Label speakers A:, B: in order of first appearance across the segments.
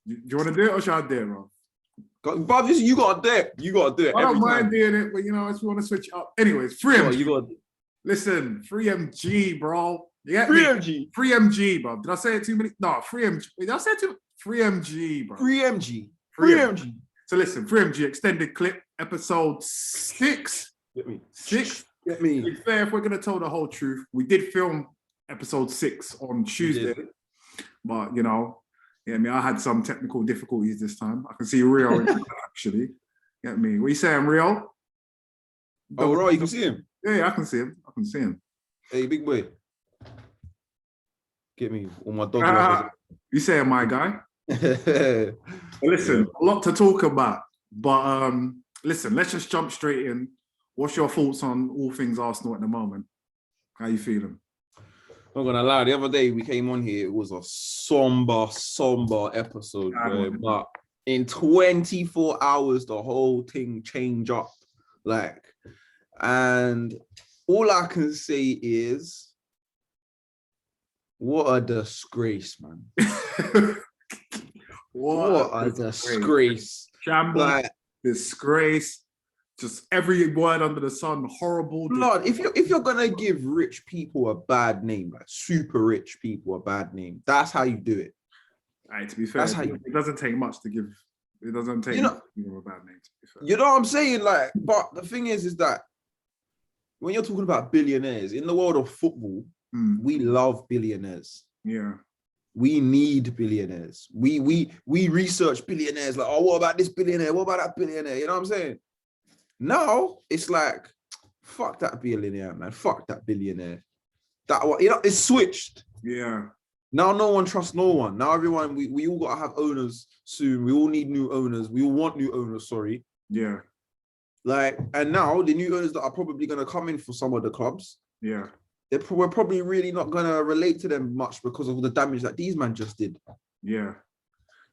A: Do you want to do it or should I do it, bro?
B: But you got to do it. You got to do it.
A: I don't mind doing it, but you know, if you want to switch it up. Anyways, 3MG. Listen, 3MG, bro. You get
B: 3MG.
A: 3MG, bro. Did I say it too many? No, 3MG. Did I say it too? 3MG, bro.
B: 3MG.
A: So listen, 3MG extended clip, episode 6.
B: Get me.
A: 6.
B: Get me.
A: To be fair, if we're going to tell the whole truth, we did film episode 6 on Tuesday. But, you know, yeah, I mean, I had some technical difficulties this time. I can see Rio actually. Get me. What are you saying, Rio?
B: Oh, right, you can see him.
A: Yeah, I can see him.
B: Hey, big boy. Get me. All my dogs.
A: You saying, my guy? Listen, a lot to talk about. But listen, let's just jump straight in. What's your thoughts on all things Arsenal at the moment? How you feeling?
B: I'm not gonna lie, the other day we came on here, it was a somber episode, bro. But in 24 hours, the whole thing changed up. And all I can say is, what a disgrace, man. what a disgrace.
A: Shambles, disgrace. Just every word under the sun, horrible.
B: Blood, if you're gonna give rich people a bad name, like super rich people a bad name, that's how you do it.
A: To be fair, it doesn't take much to give. It doesn't take much to give a bad name, to be fair.
B: You know what I'm saying? But the thing is that when you're talking about billionaires in the world of football, we love billionaires.
A: Yeah.
B: We need billionaires. We research billionaires. Like, oh, what about this billionaire? What about that billionaire? You know what I'm saying? Now it's like, fuck that billionaire, man. Fuck that billionaire. It's switched.
A: Yeah.
B: Now no one trusts no one. Now everyone, we all gotta have owners soon. We all need new owners. We all want new owners, sorry.
A: Yeah.
B: And now the new owners that are probably gonna come in for some of the clubs.
A: Yeah.
B: We're probably really not gonna relate to them much because of the damage that these man just did.
A: Yeah.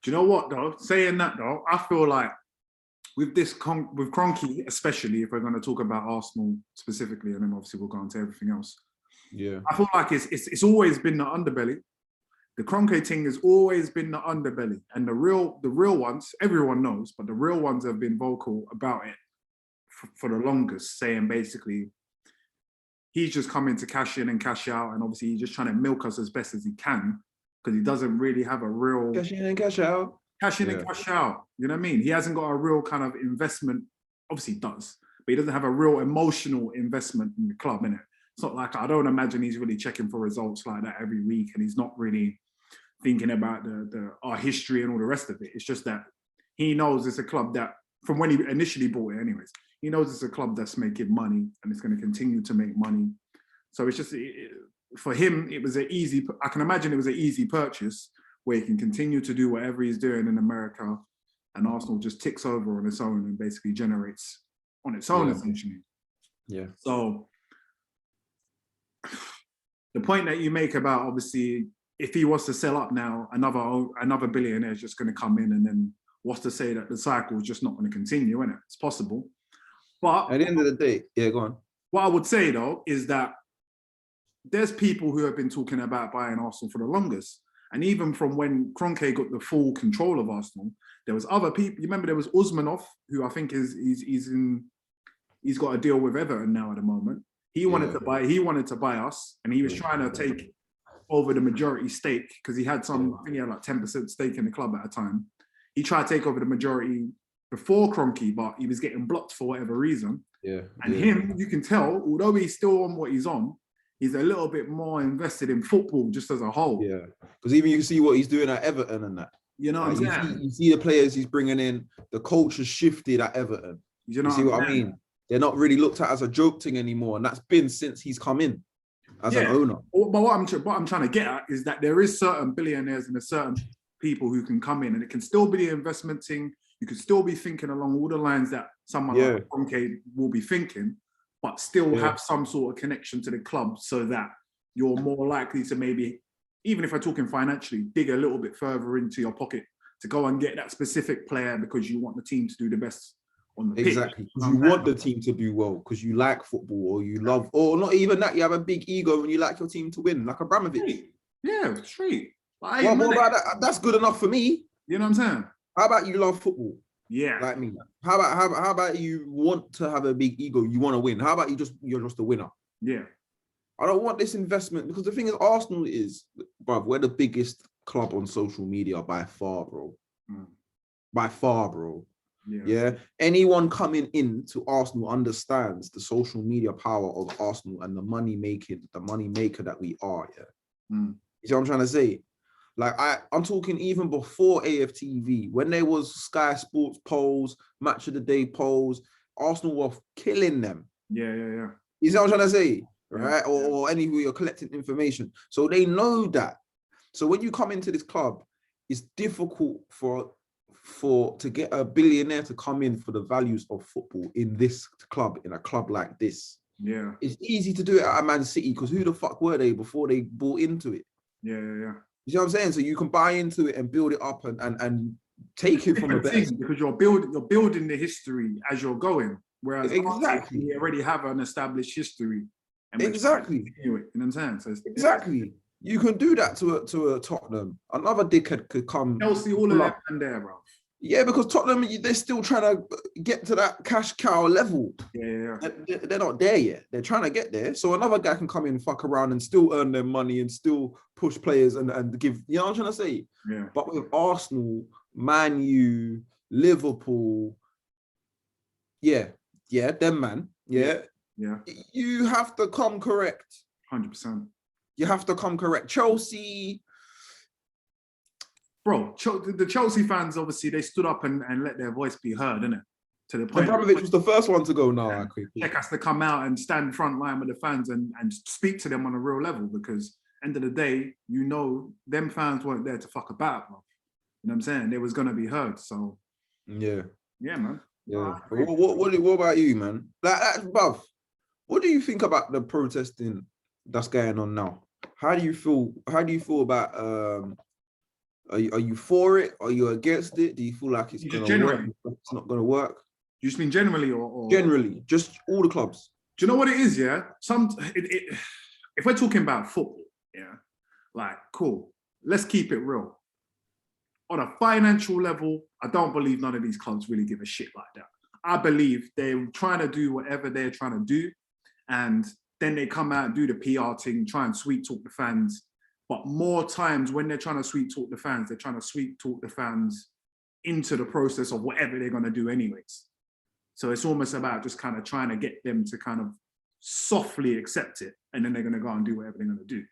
A: Do you know what though? Saying that though, I feel like with Kroenke, especially if we're going to talk about Arsenal specifically, and then obviously we'll go on to everything else.
B: Yeah,
A: I feel like it's always been the underbelly. The Kroenke thing has always been the underbelly, and the real ones, everyone knows, but the real ones have been vocal about it for the longest, saying basically he's just coming to cash in and cash out, and obviously he's just trying to milk us as best as he can because he doesn't really have a real
B: cash in and cash out.
A: Cash in and cash out. You know what I mean? He hasn't got a real kind of investment. Obviously he does, but he doesn't have a real emotional investment in the club, innit? It's not like, I don't imagine he's really checking for results like that every week, and he's not really thinking about our history and all the rest of it. It's just that he knows it's a club that, from when he initially bought it anyways, he knows it's a club that's making money and it's going to continue to make money. So it's just, for him, it was I can imagine it was an easy purchase where he can continue to do whatever he's doing in America, and Arsenal just ticks over on its own and basically generates on its own, essentially.
B: Yeah.
A: So the point that you make about, obviously, if he was to sell up now, another billionaire is just going to come in, and then what's to say that the cycle is just not going to continue, isn't it? It's possible. But
B: at the end of the day, yeah, go on.
A: What I would say, though, is that there's people who have been talking about buying Arsenal for the longest. And even from when Kroenke got the full control of Arsenal, there was other people. You remember there was Usmanov, who I think he's got a deal with Everton now at the moment. He wanted to buy us, and he was trying to take over the majority stake because he had I think he had like 10% stake in the club at a time. He tried to take over the majority before Kroenke, but he was getting blocked for whatever reason.
B: Yeah.
A: And him, you can tell, although he's still on what he's on, he's a little bit more invested in football just as a whole.
B: Yeah, because even you see what he's doing at Everton and that.
A: You know what I'm saying?
B: You see the players he's bringing in, the culture shifted at Everton. You see what I mean? They're not really looked at as a joke thing anymore, and that's been since he's come in as an owner.
A: But what I'm trying to get at is that there is certain billionaires and there's certain people who can come in, and it can still be the investment thing. You could still be thinking along all the lines that someone like Kroenke will be thinking, but still have some sort of connection to the club so that you're more likely to maybe, even if we're talking financially, dig a little bit further into your pocket to go and get that specific player because you want the team to do the best on the pitch.
B: Exactly. Because you want the team to do well, because you like football, or you love, or not even that, you have a big ego and you like your team to win, like Abramovich.
A: Yeah, straight.
B: What about that? That's good enough for me.
A: You know what I'm saying?
B: How about you love football
A: Yeah.
B: like me? How about you want to have a big ego? You want to win. How about you're just a winner?
A: Yeah.
B: I don't want this investment because the thing is, Arsenal is, bro, we're the biggest club on social media by far, bro. By far, bro. Yeah. Anyone coming into Arsenal understands the social media power of Arsenal and the money maker that we are. Yeah. You see what I'm trying to say? Like I'm talking even before AFTV, when there was Sky Sports polls, Match of the Day polls, Arsenal were killing them.
A: Yeah.
B: You see what I'm trying to say? Right? Or anywhere you're collecting information. So they know that. So when you come into this club, it's difficult to get a billionaire to come in for the values of football in this club, in a club like this.
A: Yeah.
B: It's easy to do it at Man City because who the fuck were they before they bought into it?
A: Yeah.
B: You see what I'm saying? So you can buy into it and build it up and take it from a better
A: thing, because you're building the history as you're going. Whereas
B: exactly,
A: we already have an established history. And
B: exactly.
A: You know what I'm saying? So
B: exactly. You can do that to a Tottenham. Another dickhead could come.
A: Chelsea, all of them and there, bro.
B: Yeah, because Tottenham, they're still trying to get to that cash cow level.
A: Yeah.
B: They're not there yet. They're trying to get there. So another guy can come in, fuck around and still earn their money and still push players and give, you know what I'm trying to say?
A: Yeah.
B: But with Arsenal, Man U, Liverpool, them man. Yeah. You have to come correct.
A: 100%.
B: You have to come correct. Chelsea.
A: Bro, the Chelsea fans, obviously, they stood up and let their voice be heard, innit? To the point.
B: Abramovich was the first one to go now.
A: Czech has to come out and stand front line with the fans and speak to them on a real level, because end of the day, you know, them fans weren't there to fuck about, bro. You know what I'm saying? They was going to be heard, so.
B: Yeah,
A: man.
B: Yeah. What about you, man? Bruv, what do you think about the protesting that's going on now? How do you feel about are you for it? Are you against it? Do you feel like it's gonna work? It's not gonna work?
A: You just mean generally or
B: generally, just all the clubs?
A: Do you know what it is? Yeah. If we're talking about football, yeah, like cool. Let's keep it real. On a financial level, I don't believe none of these clubs really give a shit like that. I believe they're trying to do whatever they're trying to do, and then they come out and do the PR thing, try and sweet talk the fans. But more times when they're trying to sweet talk the fans, they're trying to sweet talk the fans into the process of whatever they're going to do anyways. So it's almost about just kind of trying to get them to kind of softly accept it, and then they're going to go and do whatever they're going to do.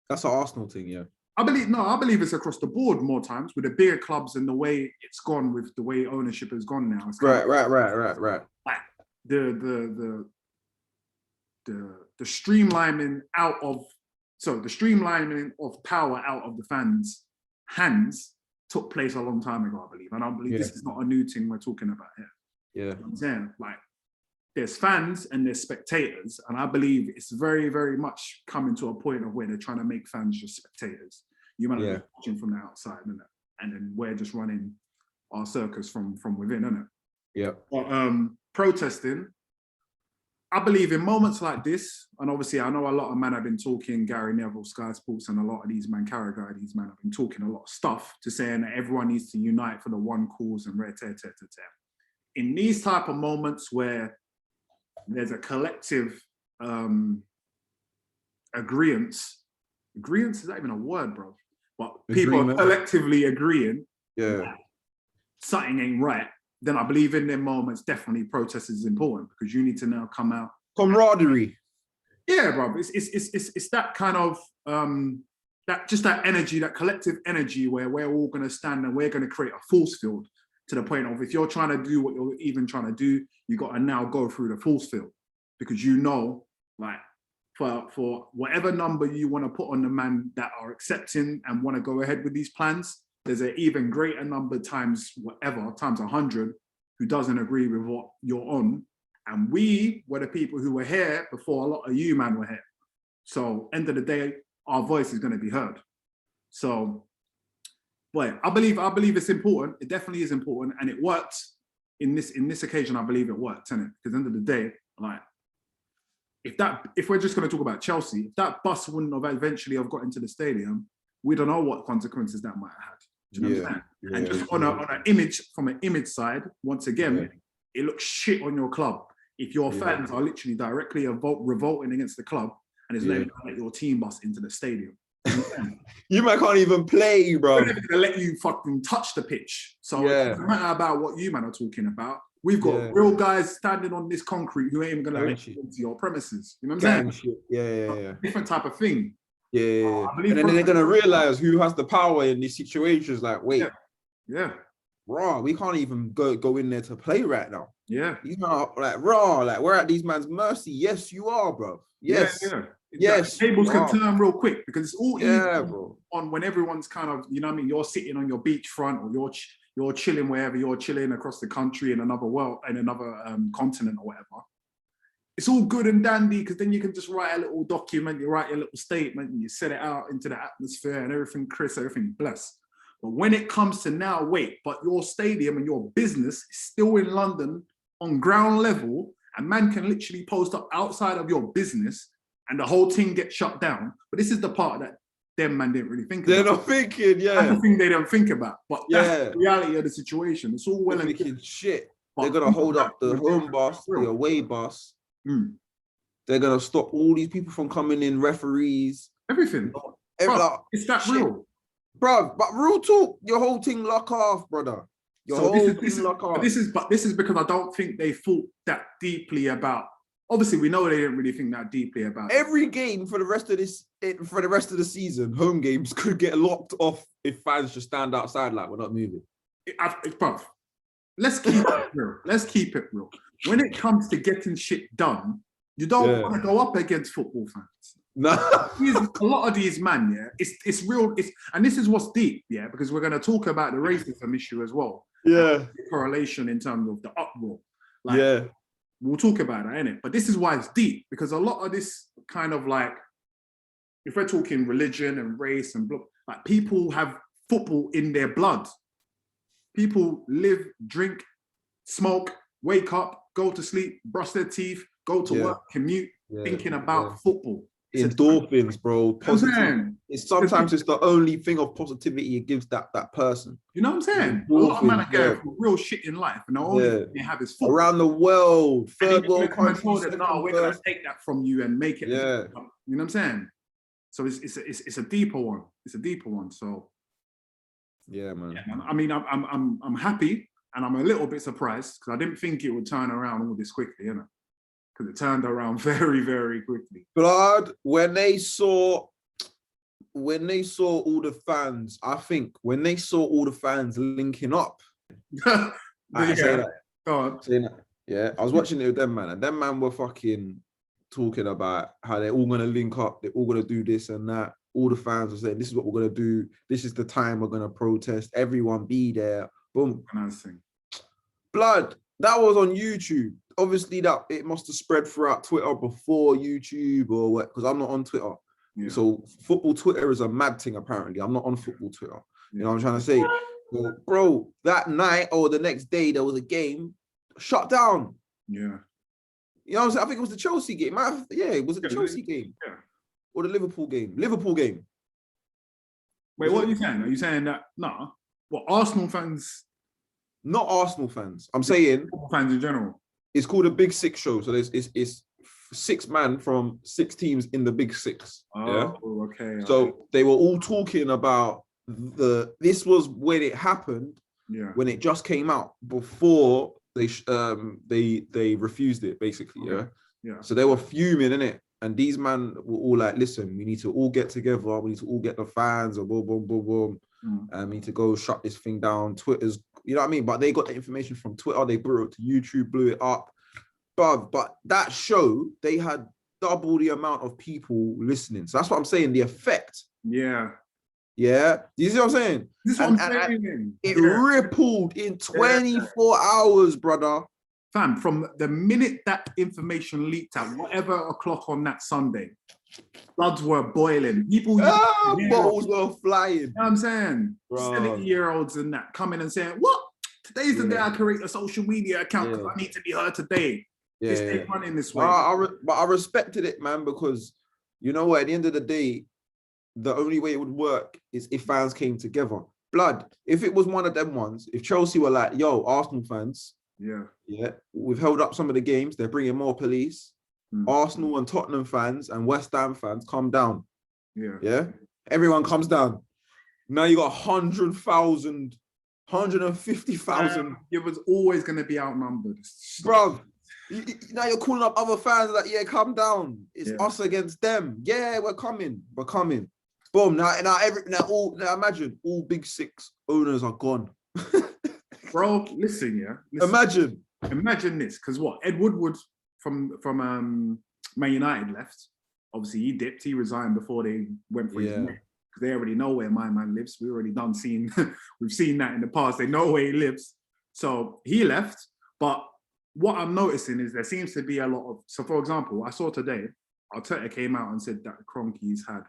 B: That's an Arsenal thing, yeah.
A: I believe it's across the board more times with the bigger clubs and the way it's gone with the way ownership has gone now.
B: Right.
A: Like the streamlining of power out of the fans' hands took place a long time ago, I believe. And I believe this is not a new thing we're talking about here.
B: Yeah.
A: You know what I'm saying? Like, there's fans and there's spectators, and I believe it's very, very much coming to a point of where they're trying to make fans just spectators. You might be watching from the outside, innit? And then we're just running our circus from within, innit?
B: Yeah.
A: But protesting, I believe in moments like this, and obviously I know a lot of men have been talking, Gary Neville, Sky Sports, and a lot of these man, Carragher, these men have been talking a lot of stuff to saying that everyone needs to unite for the one cause and in these type of moments where there's a collective agreement. Agreement is not even a word, bro. But people are collectively agreeing that something ain't right. Then I believe in them moments, definitely protest is important, because you need to now come out.
B: Camaraderie.
A: Yeah, bro. It's that kind of that energy, that collective energy where we're all gonna stand and we're gonna create a force field, to the point of if you're trying to do what you're even trying to do, you got to now go through the force field, because you know, like, for whatever number you want to put on the man that are accepting and want to go ahead with these plans, there's an even greater number times 100 who doesn't agree with what you're on. And we were the people who were here before a lot of you man were here. So end of the day, our voice is going to be heard. So, but I believe it's important. It definitely is important, and it worked in this occasion. I believe it worked, innit? Because at the end of the day, like, if we're just going to talk about Chelsea, if that bus wouldn't have eventually have got into the stadium, we don't know what consequences that might have had. Do you know what I'm saying? And just on an image, from an image side, once again, it looks shit on your club. If your fans are literally directly revolting against the club and it's letting your team bus into the stadium.
B: You might can't even play, bro.
A: We're never gonna let you fucking touch the pitch. So it doesn't matter about what you man are talking about. We've got real guys standing on this concrete who ain't even gonna let you into your premises. You know what I'm saying?
B: Yeah.
A: Different type of thing.
B: Yeah. And then they're gonna realize who has the power in these situations. Like, wait, raw, we can't even go in there to play right now.
A: Yeah.
B: You know, like raw, like we're at these man's mercy. Yes, you are, bro. Yes.
A: Yeah.
B: Yes.
A: Tables can turn real quick because it's all easy
B: bro.
A: on when everyone's kind of, you know what I mean, you're sitting on your beachfront or you're chilling wherever you're chilling across the country in another continent or whatever. It's all good and dandy because then you can just write a little document, you write a little statement and you set it out into the atmosphere and everything crisp, everything blessed. But when it comes to now, but your stadium and your business is still in London on ground level, and man can literally post up outside of your business and the whole thing gets shut down. But this is the part that them man didn't really think about.
B: They're not thinking,
A: That's the thing they don't think about. But that's the reality of the situation. It's all well and
B: good. Shit. They're going to hold up the home bus, the away bus. They're going to stop all these people from coming in, referees.
A: Everything. Bro, it's that real.
B: Bro, but real talk, your whole thing lock off, brother. But this
A: is because I don't think they thought that deeply about. Obviously, we know they didn't really think that deeply about
B: every game for the rest of the season. Home games could get locked off if fans just stand outside like we're not moving.
A: Bro, let's keep it real. Let's keep it real. When it comes to getting shit done, you don't want to go up against football fans.
B: No,
A: a lot of these man, it's real. And this is what's deep, because we're going to talk about the racism issue as well.
B: The
A: correlation in terms of the uproar. We'll talk about that, innit? But this is why it's deep, because a lot of this kind of like, if we're talking religion and race and like people have football in their blood. People live, drink, smoke, wake up, go to sleep, brush their teeth, go to work, commute, thinking about football.
B: Endorphins, bro. Positive. Sometimes it's the only thing of positivity it gives that person.
A: You know what I'm saying? A lot of men are going through real shit in life, and the only thing they have is football.
B: Around the world, third world countries.
A: No, we're gonna take that from you and make it. You know what I'm saying? So it's a deeper one. It's a deeper one. So
B: man.
A: I mean, I'm happy, and I'm a little bit surprised because I didn't think it would turn around all this quickly, you know. Because it turned around very, very quickly.
B: Blood, when they saw all the fans, I think when they saw all the fans linking up, I say that.
A: Go on.
B: Yeah, I was watching it with them, man, and them man were fucking talking about how they're all gonna link up, they're all gonna do this and that. All the fans were saying, "This is what we're gonna do. This is the time we're gonna protest. Everyone be there." Boom. Blood. That was on YouTube. Obviously, that it must have spread throughout Twitter before YouTube or what, because I'm not on Twitter. Yeah. So football Twitter is a mad thing, apparently. I'm not on football Twitter. You know what I'm trying to say? Well, bro, that night or the next day, there was a game shut down.
A: Yeah.
B: You know what I'm saying? I think it was the Chelsea game. It was the Chelsea game.
A: Yeah.
B: Or the Liverpool game. Liverpool game.
A: Wait, what are you saying? Are you saying that, Arsenal fans...
B: Not Arsenal fans. I'm saying
A: fans in general.
B: It's called a Big Six show. So it's 6 man from 6 teams in the Big Six.
A: Okay.
B: So they were all talking about this was when it happened.
A: Yeah.
B: When it just came out before they refused it, basically.
A: Okay. Yeah.
B: So they were fuming, innit? And these man were all like, "Listen, we need to all get together. We need to all get the fans, or boom, boom, boom, boom. We need to go shut this thing down." Twitter's, you know what I mean? But they got the information from Twitter. They blew it to YouTube, blew it up. But that show, they had double the amount of people listening. So that's what I'm saying. The effect.
A: Yeah.
B: Yeah. You see what I'm saying?
A: This is what I'm saying.
B: It rippled in 24 hours, brother.
A: Fam, from the minute that information leaked out, whatever o'clock on that Sunday, bloods were boiling. People,
B: bottles were flying.
A: You know what I'm saying? 70-year-olds and that coming and saying, "What? Today's the day I create a social media account because I need to be heard today." It's running this way.
B: But I respected it, man, because you know what? At the end of the day, the only way it would work is if fans came together. blood, if it was one of them ones, if Chelsea were like, yo, Arsenal fans,
A: yeah,
B: we've held up some of the games, they're bringing more police. Arsenal and Tottenham fans and West Ham fans, calm down. Yeah. Everyone comes down. Now you got 100,000, 150,000.
A: It was always going to be outnumbered.
B: Bro, now you're calling up other fans like, yeah, come down. It's us against them. Yeah, we're coming. Boom. Now imagine all Big Six owners are gone.
A: Bro, listen. Imagine this, because what? Ed Woodward from Man United left. Obviously, he dipped. He resigned before they went for his neck, because they already know where my man lives. We already we've seen that in the past. They know where he lives. So he left. But what I'm noticing is there seems to be a lot of. So, for example, I saw today, Arteta came out and said that the Kroenkes had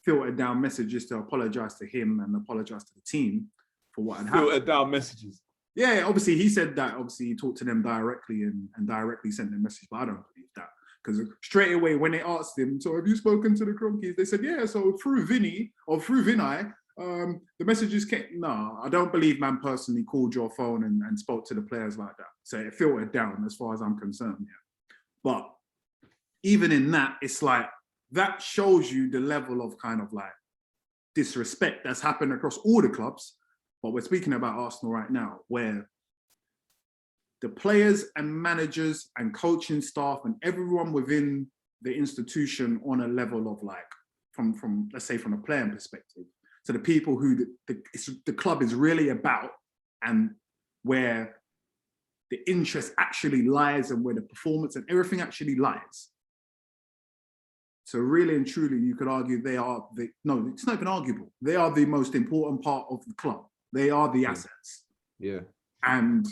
A: filtered down messages to apologise to him and apologise to the team for what had happened.
B: Filtered down messages.
A: Yeah, obviously he said that. Obviously he talked to them directly and directly sent them a message, but I don't believe that, because straight away when they asked him, so have you spoken to the Kroenkes? They said, yeah. So through Vinny or through Vinay, the messages came. No, I don't believe man personally called your phone and spoke to the players like that. So it filtered down as far as I'm concerned. Yeah, but even in that, it's like that shows you the level of kind of like disrespect that's happened across all the clubs. But we're speaking about Arsenal right now, where the players and managers and coaching staff and everyone within the institution on a level of like, from let's say from a playing perspective, to the people who the club is really about, and where the interest actually lies and where the performance and everything actually lies. So really and truly, you could argue no, it's not even arguable. They are the most important part of the club. They are the assets.
B: Yeah.
A: And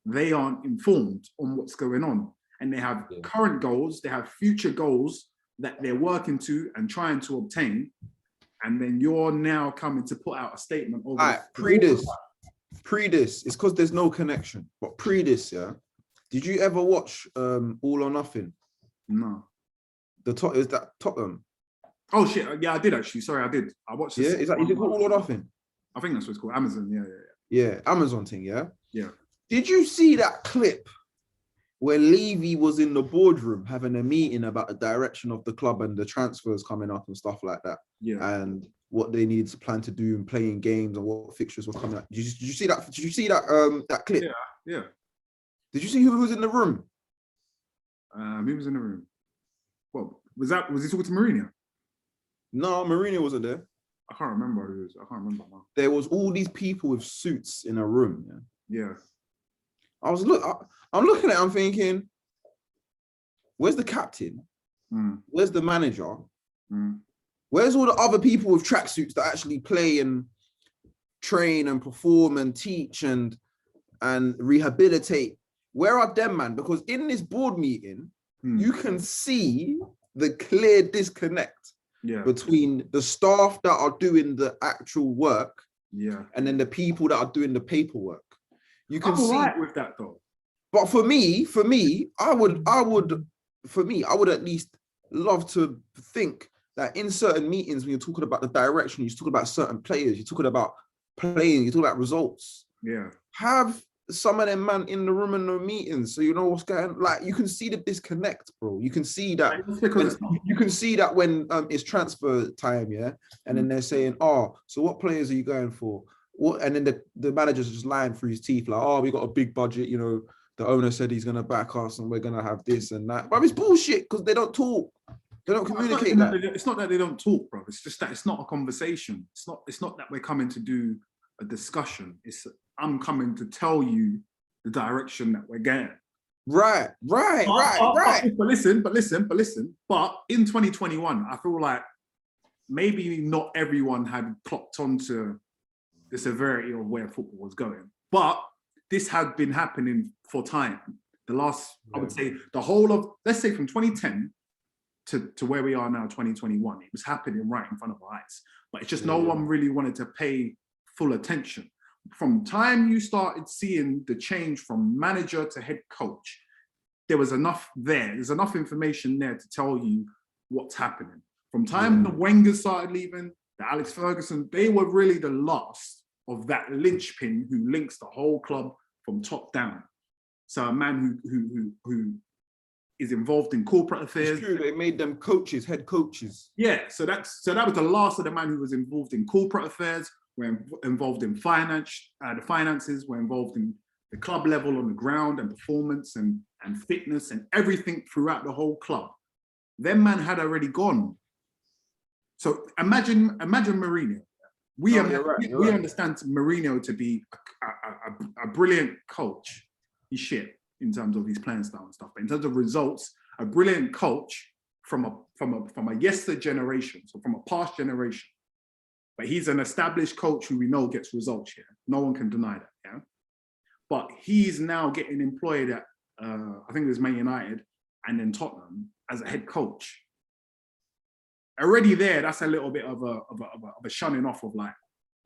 A: they aren't informed on what's going on. And they have current goals, they have future goals that they're working to and trying to obtain. And then you're now coming to put out a statement over.
B: All right, pre this, it's because there's no connection. But pre this, yeah. Did you ever watch All or Nothing?
A: No.
B: Is that Tottenham?
A: Oh shit! Yeah, I did actually. Sorry, I did. I watched this.
B: Yeah, is it called All or Nothing?
A: I think that's what it's called. Amazon.
B: Yeah, Amazon thing. Yeah.
A: Yeah.
B: Did you see that clip where Levy was in the boardroom having a meeting about the direction of the club and the transfers coming up and stuff like that?
A: Yeah.
B: And what they needed to plan to do and playing games and what fixtures were coming up. Did you see that? Did you see that clip?
A: Yeah.
B: Did you see who was in the room?
A: Who was in the room? Well, was he talking to Mourinho?
B: No, Mourinho wasn't there.
A: I can't remember who it was. I can't remember now.
B: There was all these people with suits in a room.
A: Yeah.
B: I'm looking at it, I'm thinking, where's the captain? Where's the manager? Where's all the other people with tracksuits that actually play and train and perform and teach and rehabilitate? Where are them, man? Because in this board meeting, you can see the clear disconnect between the staff that are doing the actual work and then the people that are doing the paperwork. You can see
A: right with that though.
B: But for me, I would at least love to think that in certain meetings, when you're talking about the direction, you're talking about certain players, you're talking about playing, you're talking about results.
A: Yeah. Have
B: some of them man in the room in the meetings, so you know what's going on. Like you can see the disconnect, bro. You can see that when it's transfer time, and then they're saying, "Oh, so what players are you going for?" What? And then the manager's just lying through his teeth, like, "Oh, we got a big budget. You know, the owner said he's gonna back us, and we're gonna have this and that." But it's bullshit because they don't talk. They don't communicate.
A: It's not that they don't talk, bro. It's just that it's not a conversation. It's not that we're coming to do a discussion. I'm coming to tell you the direction that we're getting. Right. But listen. But in 2021, I feel like maybe not everyone had clocked onto the severity of where football was going. But this had been happening for time. I would say the whole of, let's say from 2010 to where we are now, 2021, it was happening right in front of our eyes. But it's just no one really wanted to pay full attention. From time you started seeing the change from manager to head coach, there was enough there. There's enough information there to tell you what's happening. From time the Wenger started leaving, the Alex Ferguson, they were really the last of that linchpin who links the whole club from top down. So a man who is involved in corporate affairs.
B: It's true, they made them coaches, head coaches.
A: Yeah, so that was the last of the man who was involved in corporate affairs, were involved in the finances, were involved in the club level on the ground and performance and fitness and everything throughout the whole club. Them man had already gone. So imagine Mourinho. We understand Mourinho to be a brilliant coach. He's shit in terms of his playing style and stuff, but in terms of results, a brilliant coach from a yesterday generation, so from a past generation. But he's an established coach who we know gets results here. No one can deny that, yeah? But he's now getting employed at, I think it was Man United and then Tottenham as a head coach. Already there, that's a little bit of a shunning off of like,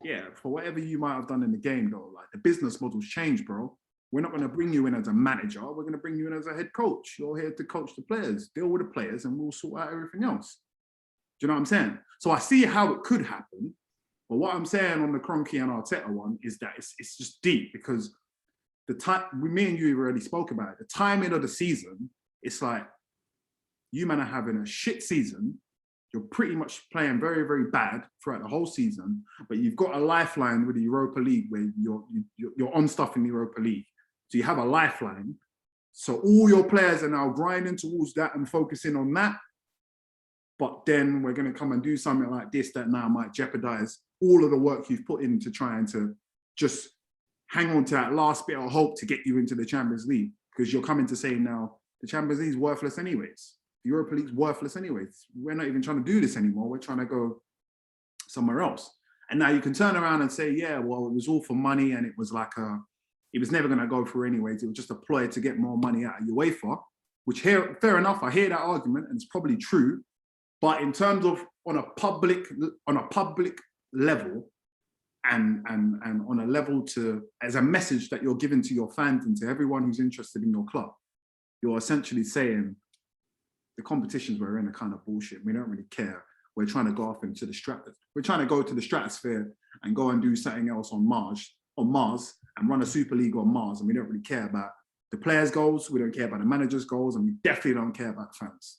A: yeah, for whatever you might have done in the game though, like the business model's changed, bro. We're not going to bring you in as a manager. We're going to bring you in as a head coach. You're here to coach the players, deal with the players, and we'll sort out everything else. Do you know what I'm saying? So I see how it could happen. But what I'm saying on the Kroenke and Arteta one is that it's just deep because the time, me and you already spoke about it, the timing of the season, it's like, you man are having a shit season. You're pretty much playing very, very bad throughout the whole season, but you've got a lifeline with the Europa League where you're on stuff in the Europa League. So you have a lifeline. So all your players are now grinding towards that and focusing on that. But then we're going to come and do something like this that now might jeopardize all of the work you've put into trying to just hang on to that last bit of hope to get you into the Champions League, because you're coming to say now the Champions League is worthless anyways. The Europa League's worthless anyways. We're not even trying to do this anymore. We're trying to go somewhere else. And now you can turn around and say, yeah, well, it was all for money and it was like it was never going to go through anyways. It was just a ploy to get more money out of UEFA, which fair enough. I hear that argument and it's probably true. But in terms of on a public level and on a level as a message that you're giving to your fans and to everyone who's interested in your club, you're essentially saying the competitions we're in are kind of bullshit. We don't really care. We're trying to go off into the We're trying to go to the stratosphere and go and do something else on Mars and run a Superleague on Mars. And we don't really care about the players' goals. We don't care about the manager's goals. And we definitely don't care about the fans.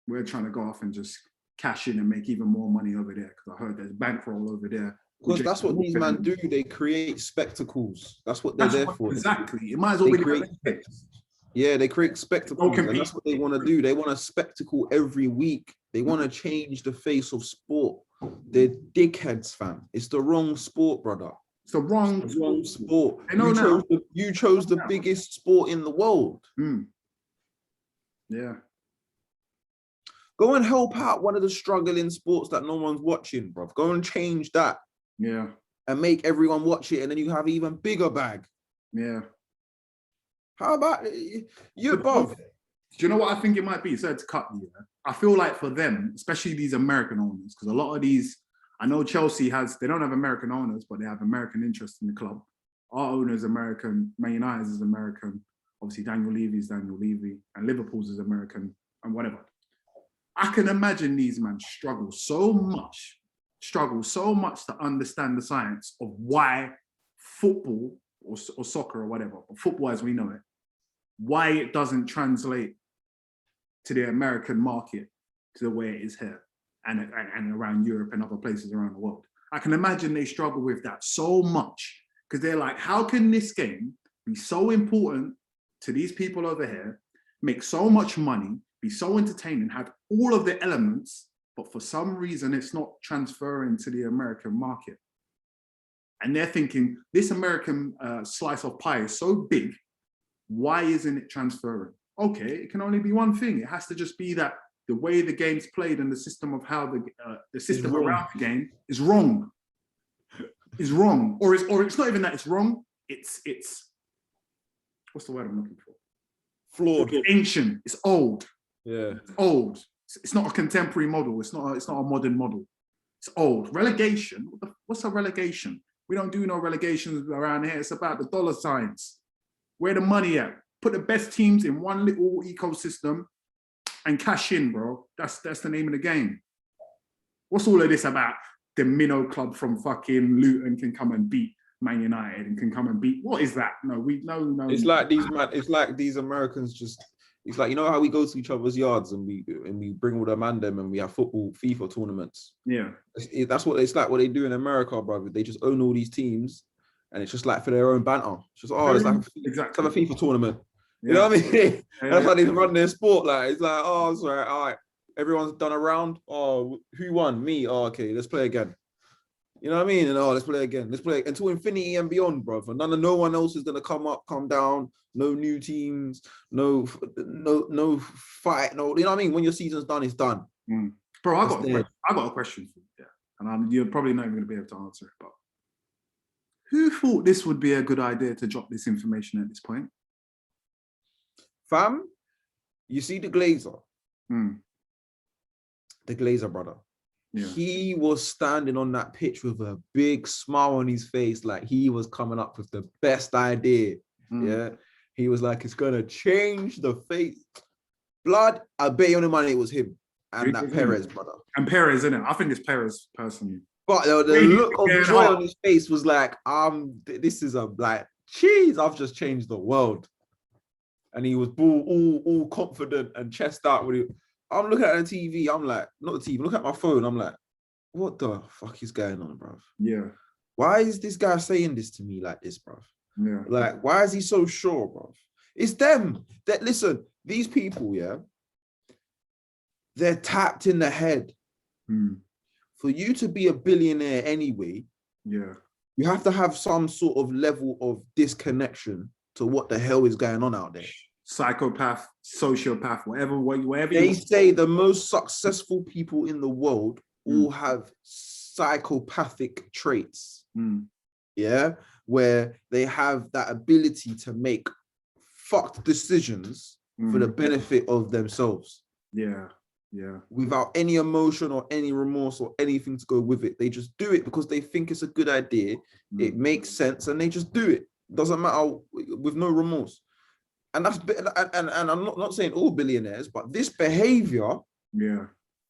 A: We're trying to go off and just cash in and make even more money over there. Because I heard there's bankroll over there.
B: Because that's what these men do. They create spectacles. That's what they're there for.
A: Exactly. It might as well be the
B: yeah, they create spectacles, and that's what they want to do. They want a spectacle every week. They want to change the face of sport. They're dickheads, fam. It's the wrong sport, brother.
A: It's the wrong
B: sport. You chose the biggest sport in the world.
A: Yeah.
B: Go and help out one of the struggling sports that no one's watching, bro. Go and change that.
A: Yeah.
B: And make everyone watch it, and then you have an even bigger bag.
A: Yeah.
B: How about you above?
A: Do you know what I think it might be? Sorry to cut you. I feel like for them, especially these American owners, because a lot of these, I know Chelsea they don't have American owners, but they have American interest in the club. Our owner's American, Man United is American, obviously Daniel Levy is Daniel Levy, and Liverpool's is American, and whatever. I can imagine these men struggle so much to understand the science of why football or soccer or whatever, but football as we know it, why it doesn't translate to the American market to the way it is here and around Europe and other places around the world. I can imagine they struggle with that so much because they're like, how can this game be so important to these people over here, make so much money, be so entertaining, have all of the elements, but for some reason it's not transferring to the American market. And they're thinking, this American slice of pie is so big, why isn't it transferring? Okay, it can only be one thing. It has to just be that the way the game's played and the system of how the system around the game is wrong. Is wrong. Or it's not even that it's wrong, it's what's the word I'm looking for?
B: Flawed.
A: It's ancient, it's old.
B: Yeah.
A: It's old. It's not a contemporary model, it's not a modern model. It's old. Relegation, what's a relegation? We don't do no relegations around here. It's about the dollar signs. Where the money at? Put the best teams in one little ecosystem and cash in, bro. That's the name of the game. What's all of this about? the minnow club from fucking Luton can come and beat Man United and can come and beat. What is that? No.
B: It's like these man. It's like these Americans just. It's like, you know how we go to each other's yards and we bring all the man them and we have football FIFA tournaments.
A: Yeah,
B: that's what it's like. What they do in America, brother. They just own all these teams, and it's just like for their own banter. It's just it's like
A: exactly.
B: have a FIFA tournament.
A: Yeah.
B: You know what I mean?
A: Yeah.
B: That's how they run their sport. Like it's like, oh, it's all right. Everyone's done a round. Oh, who won? Me. Oh, okay. Let's play again. You know what I mean? And let's play again. Let's play until infinity and beyond, bro. No one else is gonna come up, come down. No new teams. No fight. No, you know what I mean? When your season's done, it's done.
A: Bro, I got a question for you. Yeah, and you're probably not even gonna be able to answer it. But who thought this would be a good idea to drop this information at this point?
B: Fam, you see the Glazer. The Glazer brother. Yeah. He was standing on that pitch with a big smile on his face, like he was coming up with the best idea. Yeah. He was like, it's gonna change the face. Blood, I bet you on the money it was him and that Perez brother.
A: And Perez, isn't it? I think it's Perez personally.
B: But the look of joy on his face was like, this is like, jeez, I've just changed the world. And he was all confident and chest out with it. I'm looking at the TV. I'm like, not the TV. Look at my phone. I'm like, what the fuck is going on, bruv?
A: Yeah.
B: Why is this guy saying this to me like this, bruv?
A: Yeah.
B: Like, why is he so sure, bruv? It's them. That listen, these people, yeah, they're tapped in the head. For you to be a billionaire anyway,
A: yeah,
B: you have to have some sort of level of disconnection to what the hell is going on out there.
A: Psychopath, sociopath, whatever
B: they say the most successful people in the world all have psychopathic traits. Yeah, where they have that ability to make fucked decisions for the benefit of themselves.
A: Yeah, yeah.
B: Without any emotion or any remorse or anything to go with it. They just do it because they think it's a good idea. It makes sense and they just do it. Doesn't matter, with no remorse. And that's and I'm not saying all billionaires, but this behavior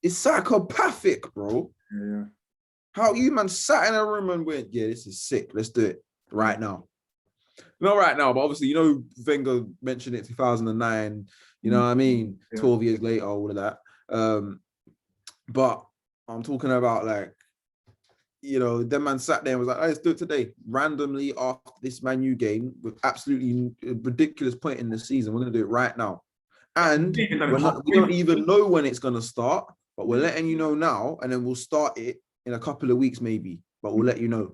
B: is psychopathic, bro.
A: Yeah.
B: How you man sat in a room and went, yeah, this is sick. Let's do it right now. Not right now, but obviously, you know, Wenger mentioned it 2009. You know what I mean? 12 years later, all of that. But I'm talking about like, you know, them man sat there and was like, let's do it today. Randomly after this Man U game with absolutely ridiculous point in the season, we're going to do it right now. And we don't even know when it's going to start, but we're letting you know now, and then we'll start it in a couple of weeks maybe, but we'll let you know.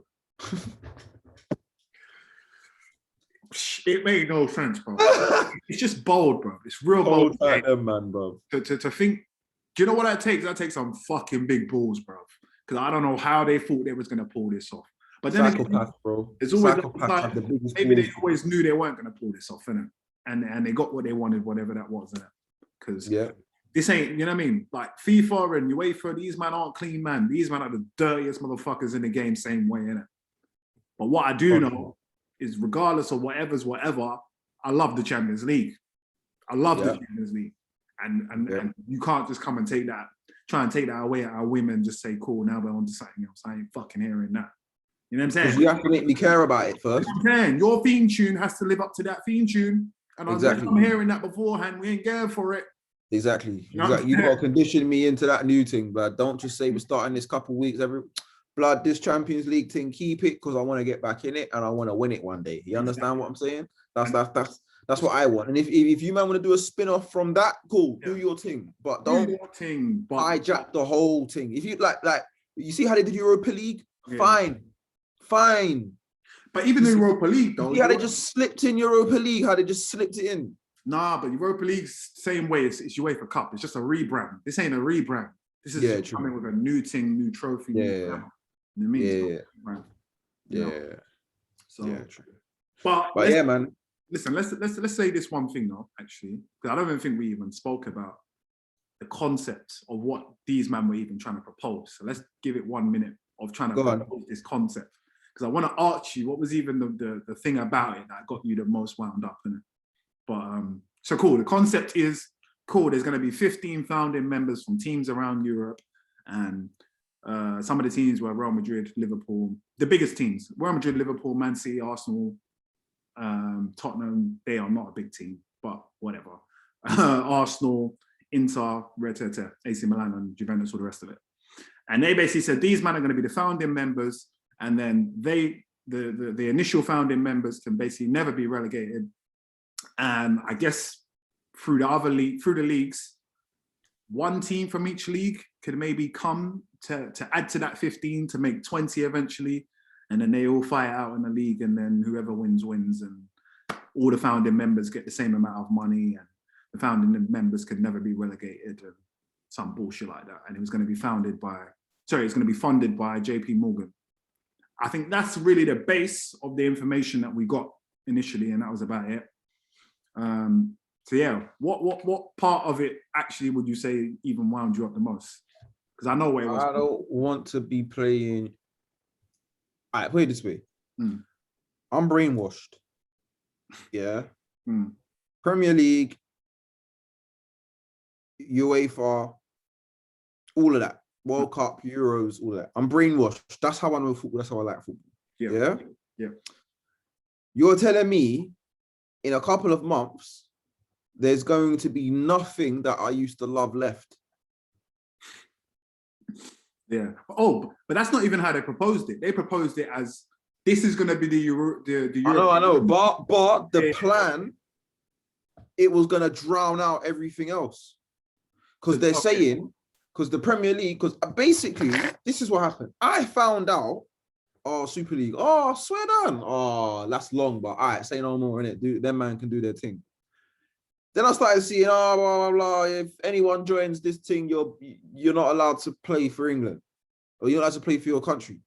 A: It made no sense, bro. It's just bold, bro. It's real bold.
B: Man, bro.
A: To think, do you know what that takes? That takes some fucking big balls, bro. Because I don't know how they thought they was going to pull this off. But then
B: bro.
A: It's always like, maybe they always knew they weren't going to pull this off, innit? And they got what they wanted, whatever that was, innit? Because this ain't, you know what I mean? Like FIFA and UEFA, these men aren't clean, man. These men are the dirtiest motherfuckers in the game, same way, innit? But what I do know is, regardless of whatever's whatever, I love the Champions League. I love the Champions League. And you can't just come and try and take that away at our women and just say, cool, now we're on to something else. I ain't fucking hearing that. You know what I'm saying?
B: You have to make me care about it first.
A: Your theme tune has to live up to that theme tune. And I'm hearing that beforehand. We ain't going for it.
B: Exactly. You got to condition me into that new thing, but don't just say we're starting this couple weeks this Champions League thing, keep it because I want to get back in it and I want to win it one day. You understand what I'm saying? That's what I want. And if you man want to do a spin-off from that, cool, do your thing. But don't hijack the whole thing. If you like you see how they did Europa League? Fine.
A: But even the Europa League, though.
B: Yeah, they just slipped in Europa League, how they just slipped it in.
A: Nah, but Europa League's same way. It's UEFA Cup. It's just a rebrand. This ain't a rebrand. This is coming with a new thing, new trophy. You know what I mean? So, true. But
B: man.
A: Listen, let's say this one thing though, actually, because I don't even think we even spoke about the concept of what these men were even trying to propose. So let's give it 1 minute of trying to propose this concept. Because I want to ask you, what was even the thing about it that got you the most wound up in it? But so cool. The concept is cool. There's going to be 15 founding members from teams around Europe, and Some of the teams were Real Madrid, Liverpool, the biggest teams. Real Madrid, Liverpool, Man City, Arsenal, Tottenham. They are not a big team, but whatever. Arsenal, Inter, AC Milan, and Juventus, all the rest of it. And they basically said these men are going to be the founding members, and then the initial founding members can basically never be relegated. And I guess through the leagues, one team from each league could maybe come to add to that 15 to make 20 eventually, and then they all fight out in the league, and then whoever wins, and all the founding members get the same amount of money, and the founding members could never be relegated, and some bullshit like that. And it was going to be funded by JP Morgan. I think that's really the base of the information that we got initially, and that was about it. So yeah, what part of it actually would you say even wound you up the most? Because I know where it was.
B: I don't want to be playing. All right, put it this way. I'm brainwashed. Yeah. Premier League, UEFA, all of that. World Cup, Euros, all that. I'm brainwashed. That's how I know football. That's how I like football. Yeah. You're telling me in a couple of months, there's going to be nothing that I used to love left.
A: Yeah. Oh, but that's not even how they proposed it. They proposed it as this is going to be the Euro.
B: I know. But the plan, it was going to drown out everything else. Because they're saying, because the Premier League, because basically, this is what happened. I found out, Super League, swear down. That's long, but all right, say no more, innit? Them man can do their thing. Then I started seeing, blah, blah, blah. If anyone joins this thing, you're not allowed to play for England. Or you're not allowed to play for your country.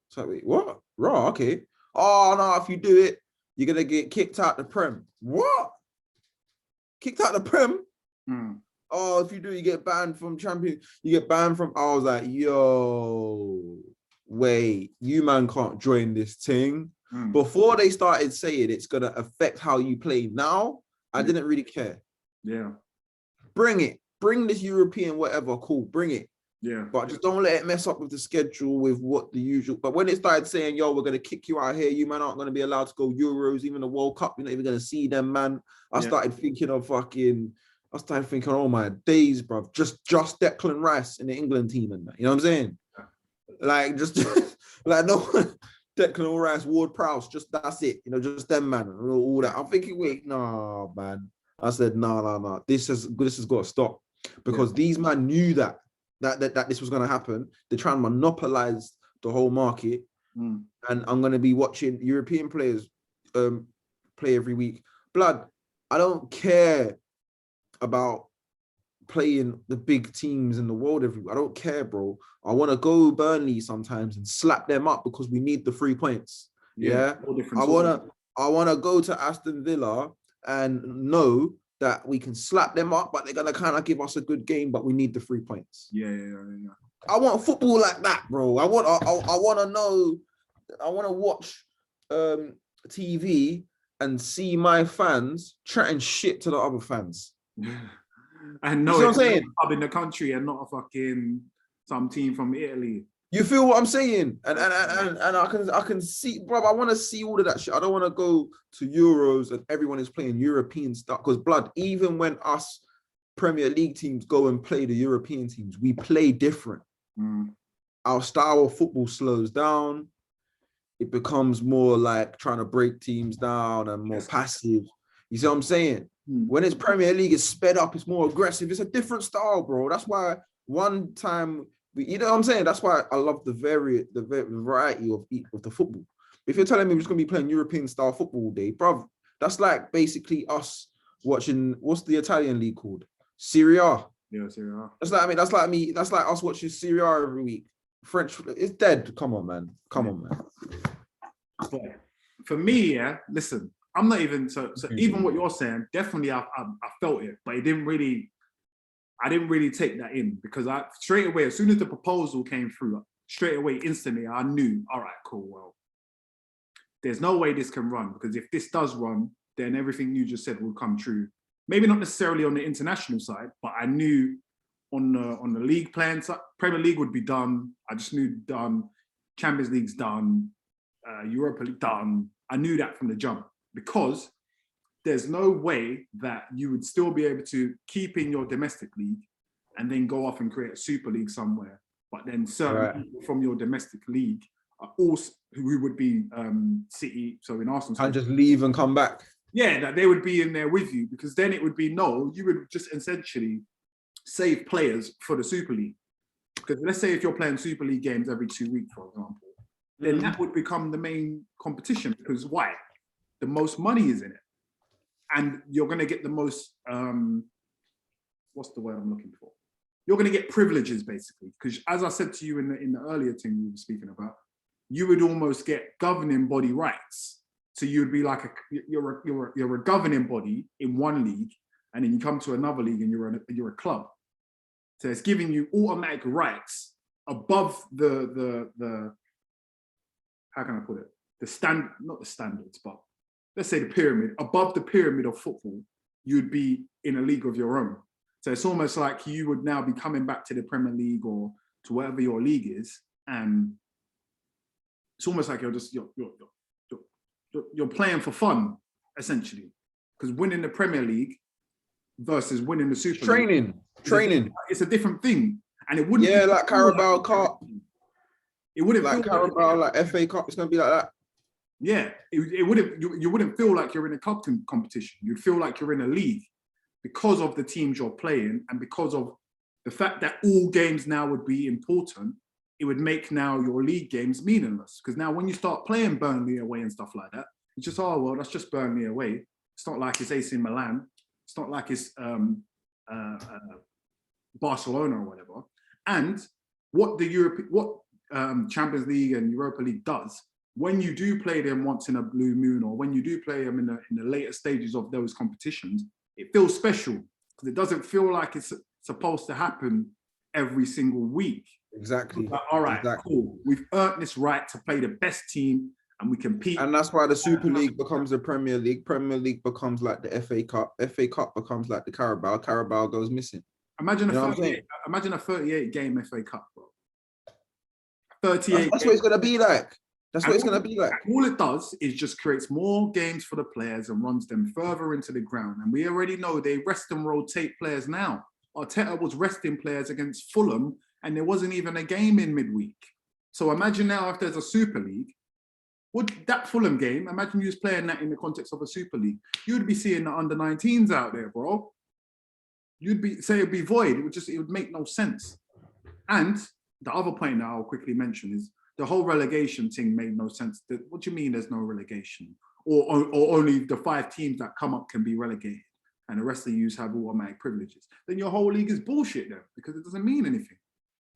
B: So wait, what? Raw, okay. No, if you do it, you're going to get kicked out the Prem. What? Kicked out the Prem? If you do, you get banned from Champions. You get banned from... I was like, yo, wait, you man can't join this thing. Before they started saying it's going to affect how you play now, I didn't really care.
A: Yeah.
B: Bring it. Bring this European whatever. Cool. Bring it.
A: Yeah.
B: But just don't let it mess up with the schedule with what the usual. But when it started saying, yo, we're going to kick you out here, you man aren't going to be allowed to go Euros, even the World Cup, you're not even going to see them, man. I started thinking, oh my days, bro. Just Declan Rice in the England team and that. You know what I'm saying? Like, just like no Declan Rice, Ward Prowse, just that's it. You know, just them, man. All that. I'm thinking, wait, no, man. I said, no. This has got to stop. Because these man knew that this was going to happen. They're trying to monopolize the whole market. And I'm going to be watching European players play every week. Blood, I don't care about playing the big teams in the world every week. I don't care, bro. I want to go Burnley sometimes and slap them up because we need the 3 points. Yeah. I want to go to Aston Villa and know that we can slap them up, but they're going to kind of give us a good game, but we need the 3 points.
A: Yeah.
B: I want football like that, bro. I want to know, I want to watch TV and see my fans chatting shit to the other fans.
A: And no,
B: you know what I'm saying?
A: Club in the country and not a fucking some team from Italy.
B: You feel what I'm saying? And I can see, bro. I want to see all of that shit. I don't want to go to Euros and everyone is playing European stuff. Because blood, even when us Premier League teams go and play the European teams, we play different. Our style of football slows down. It becomes more like trying to break teams down and more passive. You see what I'm saying? When it's Premier League, it's sped up, it's more aggressive. It's a different style, bro. That's why one time, you know what I'm saying? That's why I love the variety of the football. If you're telling me we're just going to be playing European style football all day, bro, that's like basically us watching, what's the Italian league called? Serie A.
A: Yeah, Serie A.
B: That's like us watching Serie A every week. French, it's dead. Come on, man.
A: But for me, listen, I'm not even so even what you're saying, definitely I felt it, but I didn't really take that in because I straight away, as soon as the proposal came through, straight away, instantly, I knew, all right, cool, well, there's no way this can run because if this does run, then everything you just said will come true. Maybe not necessarily on the international side, but I knew on the league plans. Premier League would be done. I just knew done. Champions League's done. Europa League done. I knew that from the jump because there's no way that you would still be able to keep in your domestic league and then go off and create a super league somewhere. But then certain people from your domestic league are also who would be City. So in Arsenal,
B: and just leave and come back.
A: Yeah, that they would be in there with you because then it would be you would just essentially save players for the Super League. Because let's say if you're playing Super League games every 2 weeks, for example, then that would become the main competition because why? The most money is in it. And you're going to get the most, what's the word I'm looking for? You're going to get privileges basically. Because as I said to you in the earlier thing we were speaking about, you would almost get governing body rights. So you'd be like you're a governing body in one league, and then you come to another league and you're a club. So it's giving you automatic rights above the how can I put it? Not the standards, but let's say the pyramid. Above the pyramid of football, you'd be in a league of your own. So it's almost like you would now be coming back to the Premier League or to whatever your league is, and it's almost like you're playing for fun, essentially. Because winning the Premier League versus winning the Super
B: League. Training.
A: It's a different thing. And it wouldn't
B: be like Carabao Cup.
A: It wouldn't
B: like
A: feel
B: Carabao, like FA Cup, it's gonna be like that.
A: Yeah, it wouldn't you wouldn't feel like you're in a club competition. You'd feel like you're in a league because of the teams you're playing and because of the fact that all games now would be important. It would make now your league games meaningless because now when you start playing Burnley away and stuff like that, it's just, oh, well, that's just Burnley away. It's not like it's AC Milan. It's not like it's Barcelona or whatever. And what Champions League and Europa League does, when you do play them once in a blue moon or when you do play them in the later stages of those competitions, it feels special because it doesn't feel like it's supposed to happen every single week.
B: Exactly.
A: Like, all right, cool. We've earned this right to play the best team and we compete.
B: And that's why the Super League becomes the Premier League. Premier League becomes like the FA Cup. FA Cup becomes like the Carabao. Carabao goes missing.
A: Imagine a 38 game FA Cup, bro. 38.
B: That's what it's gonna be like. That's what it's gonna be like.
A: All it does is just creates more games for the players and runs them further into the ground. And we already know they rest and rotate players now. Arteta was resting players against Fulham and there wasn't even a game in midweek. So imagine now if there's a Super League, would that Fulham game, imagine you was playing that in the context of a Super League, you'd be seeing the under-19s out there, bro. You'd be say it'd be void. It would make no sense. And the other point that I'll quickly mention is the whole relegation thing made no sense. What do you mean there's no relegation? Or only the 5 teams that come up can be relegated and the rest of you have automatic privileges? Then your whole league is bullshit then because it doesn't mean anything.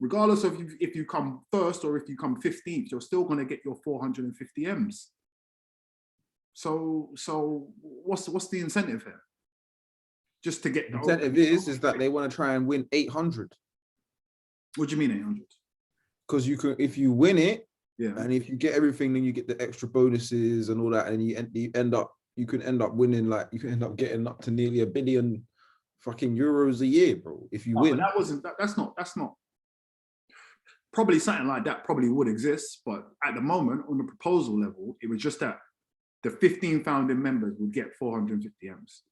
A: Regardless of if you come first or if you come 15th, you're still going to get your 450 M's. So what's the incentive here? Just to get the
B: incentive is that they want to try and win 800.
A: What do you mean 800?
B: Because you can, if you win it,
A: yeah,
B: and if you get everything, then you get the extra bonuses and all that, and you end up winning, like you can end up getting up to nearly €1 billion fucking euros a year, bro. If you win,
A: that's not probably something like that probably would exist, but at the moment on the proposal level, it was just that the 15 founding members would get 450 M's.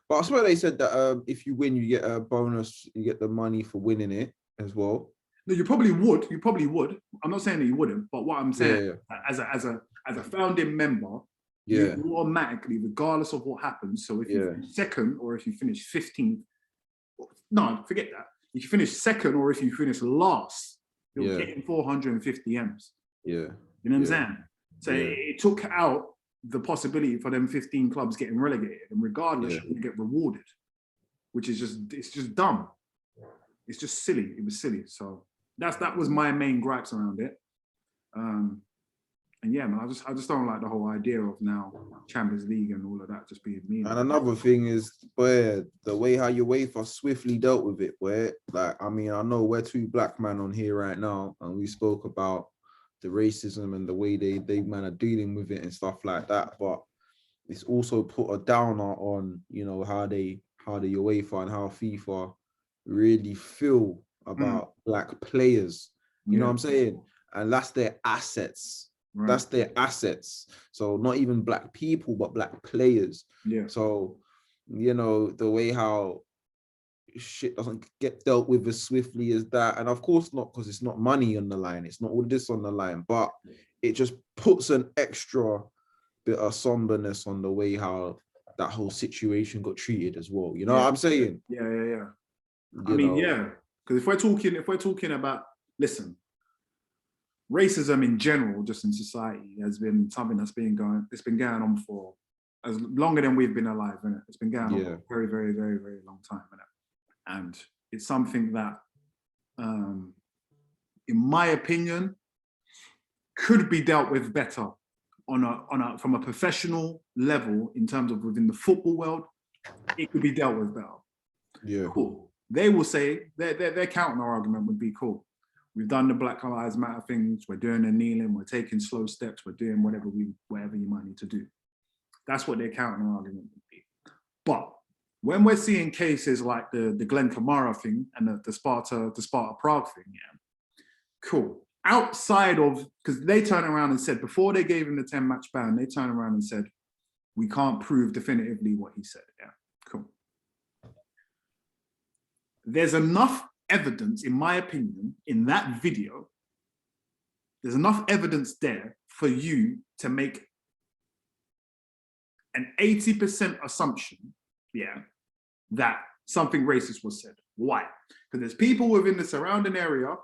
B: But I swear they said that if you win, you get a bonus, you get the money for winning it as well.
A: No, you probably would. You probably would. I'm not saying that you wouldn't, but what I'm saying, as a founding member, you automatically, regardless of what happens. So if you finish second or if you finish 15th, no, forget that. If you finish second or if you finish last, you're getting 450 M's.
B: Yeah.
A: You know what I'm saying? So it took out the possibility for them 15 clubs getting relegated, and regardless, you're going to get rewarded, which is just dumb. It's just silly. It was silly. So that was my main gripes around it. And yeah, man, I just don't like the whole idea of now Champions League and all of that just being mean.
B: And another thing is where the way how UEFA swiftly dealt with it, where like, I mean, I know we're 2 black men on here right now, and we spoke about the racism and the way they man are dealing with it and stuff like that, but it's also put a downer on, you know, how the UEFA and how FIFA really feel about black players. You know what I'm saying? And that's their assets.
A: Right.
B: That's their assets. So not even black people, but black players.
A: Yeah.
B: So, you know, the way how shit doesn't get dealt with as swiftly as that. And of course not, because it's not money on the line. It's not all this on the line, but it just puts an extra bit of somberness on the way how that whole situation got treated as well. You know what I'm saying?
A: Yeah. I mean, yeah. Because if we're talking about, listen, racism in general, just in society, has been something it's been going on for as longer than we've been alive, innit? It's been going on for a very, very, very, very long time, innit? And it's something that, in my opinion, could be dealt with better from a professional level in terms of within the football world. It could be dealt with better.
B: Yeah.
A: Cool. They will say their counter argument would be cool. We've done the Black Lives Matter things. We're doing the kneeling. We're taking slow steps. We're doing whatever you might need to do. That's what their counter argument would be. But when we're seeing cases like the Glenn Kamara thing and the Sparta Prague thing, yeah, cool. Outside of, because they turned around and said, before they gave him the 10-match ban, they turned around and said, we can't prove definitively what he said. Yeah, cool. There's enough evidence, in my opinion, in that video. There's enough evidence there for you to make an 80% assumption, yeah, that something racist was said. Why? Because there's people within the surrounding area,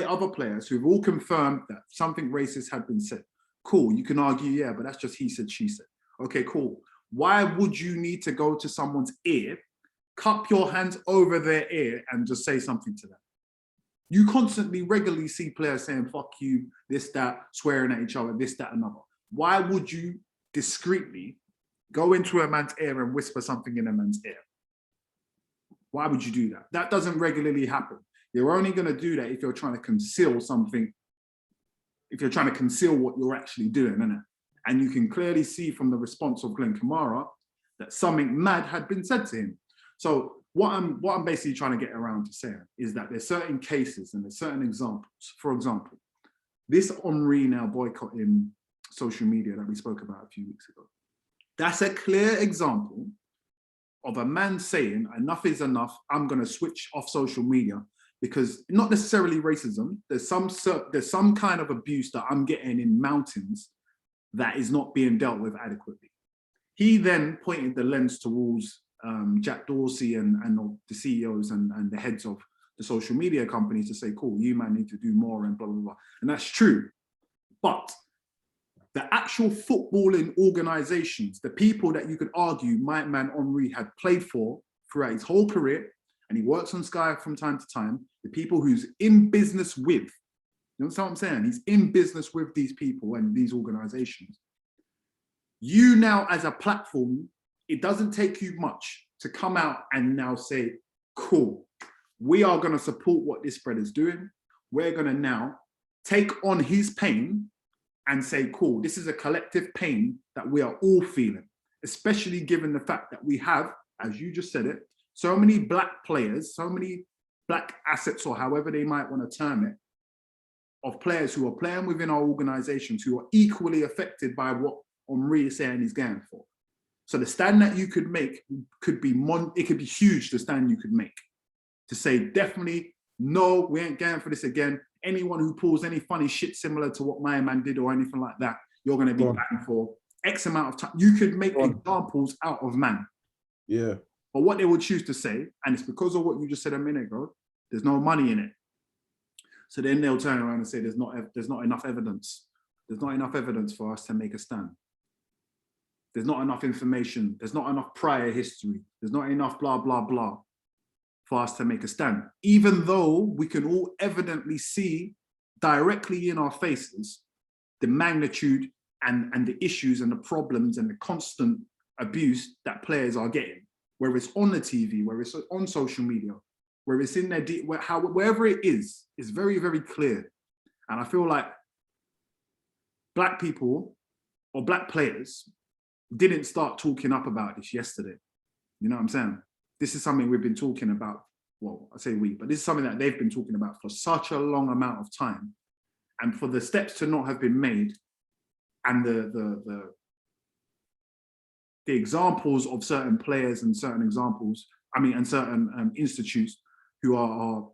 A: other players who've all confirmed that something racist had been said. Cool, you can argue, yeah, but that's just he said, she said. Okay, cool. Why would you need to go to someone's ear, cup your hands over their ear and just say something to them? You constantly, regularly see players saying, fuck you, this, that, swearing at each other, this, that, another. Why would you discreetly go into a man's ear and whisper something in a man's ear? Why would you do that? That doesn't regularly happen. You're only going to do that if you're trying to conceal something, if you're trying to conceal what you're actually doing, innit? And you can clearly see from the response of Glenn Kamara that something mad had been said to him. So what I'm basically trying to get around to saying is that there's certain cases and there's certain examples. For example, this Henry now boycotting social media that we spoke about a few weeks ago. That's a clear example of a man saying, enough is enough, I'm going to switch off social media, because not necessarily racism, there's some kind of abuse that I'm getting in mountains that is not being dealt with adequately. He then pointed the lens towards Jack Dorsey and the CEOs and the heads of the social media companies to say, cool, you man need to do more and blah, blah, blah. And that's true. But the actual footballing organizations, the people that you could argue my man Henry had played for throughout his whole career, and he works on Sky from time to time, the people who's in business with, you know what I'm saying? He's in business with these people and these organizations. You now, as a platform, it doesn't take you much to come out and now say, cool, we are going to support what this brother's doing. We're going to now take on his pain and say, cool, this is a collective pain that we are all feeling, especially given the fact that we have, as you just said it, so many black players, so many black assets, or however they might want to term it, of players who are playing within our organizations who are equally affected by what Henry is saying he's going for. So the stand that you could make could be huge, the stand you could make to say, definitely, no, we ain't going for this again. Anyone who pulls any funny shit similar to what my man did or anything like that, you're going to be banned for X amount of time. You could make examples out of man.
B: Yeah.
A: But what they would choose to say, and it's because of what you just said a minute ago, there's no money in it. So then they'll turn around and say, there's not enough evidence. There's not enough evidence for us to make a stand. There's not enough information. There's not enough prior history. There's not enough blah, blah, blah for us to make a stand. Even though we can all evidently see directly in our faces the magnitude and the issues and the problems and the constant abuse that players are getting, whether it's on the TV, whether it's on social media, whether it's in their, wherever it is very, very clear. And I feel like black people or black players didn't start talking up about this yesterday. You know what I'm saying? This is something we've been talking about well, I say we, but this is something that they've been talking about for such a long amount of time. And for the steps to not have been made, and the examples of certain players and certain examples, and certain institutes who are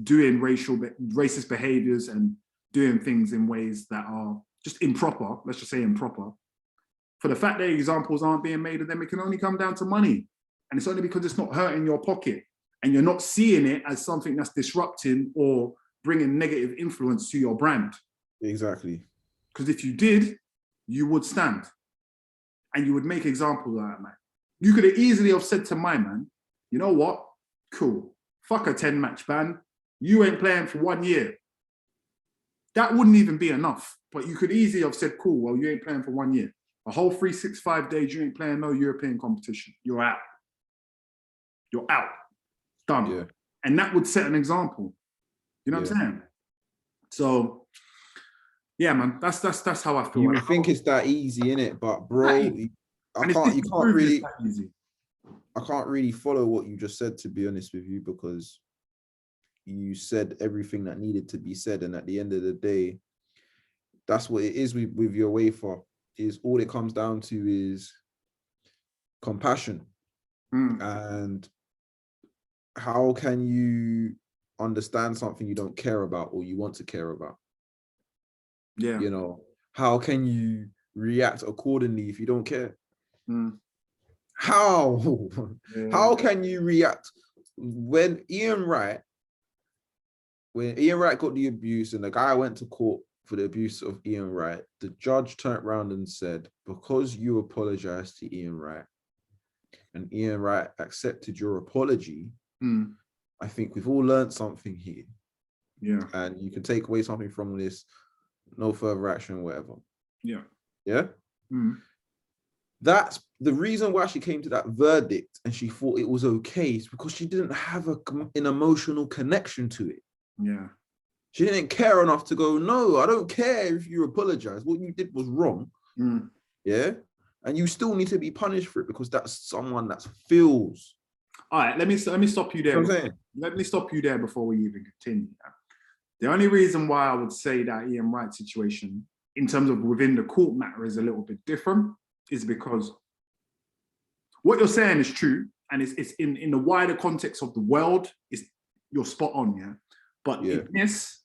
A: doing racist behaviors and doing things in ways that are just improper, let's just say improper, for the fact that examples aren't being made of them, it can only come down to money. And it's only because it's not hurting your pocket and you're not seeing it as something that's disrupting or bringing negative influence to your brand.
B: Exactly.
A: Because if you did, you would stand and you would make examples of that, man. You could have easily have said to my man, you know what? Cool. Fuck a 10-match ban. You ain't playing for 1 year. That wouldn't even be enough. But you could easily have said, cool, well, you ain't playing for 1 year. A whole 365 days, you ain't playing no European competition. You're out. You're out. Done.
B: Yeah.
A: And that would set an example. You know what I'm saying? So, yeah, man, that's how I feel.
B: You would think it's that easy, innit? But bro, you can't really follow what you just said, to be honest with you, because you said everything that needed to be said, and at the end of the day, that's what it is with your wafer. Is all it comes down to is compassion. And how can you understand something you don't care about or you want to care about?
A: Yeah.
B: You know, how can you react accordingly if you don't care? How?
A: Yeah.
B: How can you react when Ian Wright got the abuse and the guy went to court for the abuse of Ian Wright, the judge turned around and said, because you apologized to Ian Wright and Ian Wright accepted your apology, I think we've all learned something here.
A: Yeah.
B: And you can take away something from this, no further action, whatever. Yeah. Yeah? That's the reason why she came to that verdict and she thought it was okay, is because she didn't have an emotional connection to it.
A: Yeah.
B: She didn't care enough to go, no, I don't care if you apologize. What you did was wrong. Yeah. And you still need to be punished for it because that's someone that feels.
A: All right, let me stop you there.
B: You know what I'm saying?
A: Let me stop you there before we even continue. The only reason why I would say that Ian Wright situation, in terms of within the court matter, is a little bit different, is because what you're saying is true, and it's in the wider context of the world, you're spot on, yeah. But in this,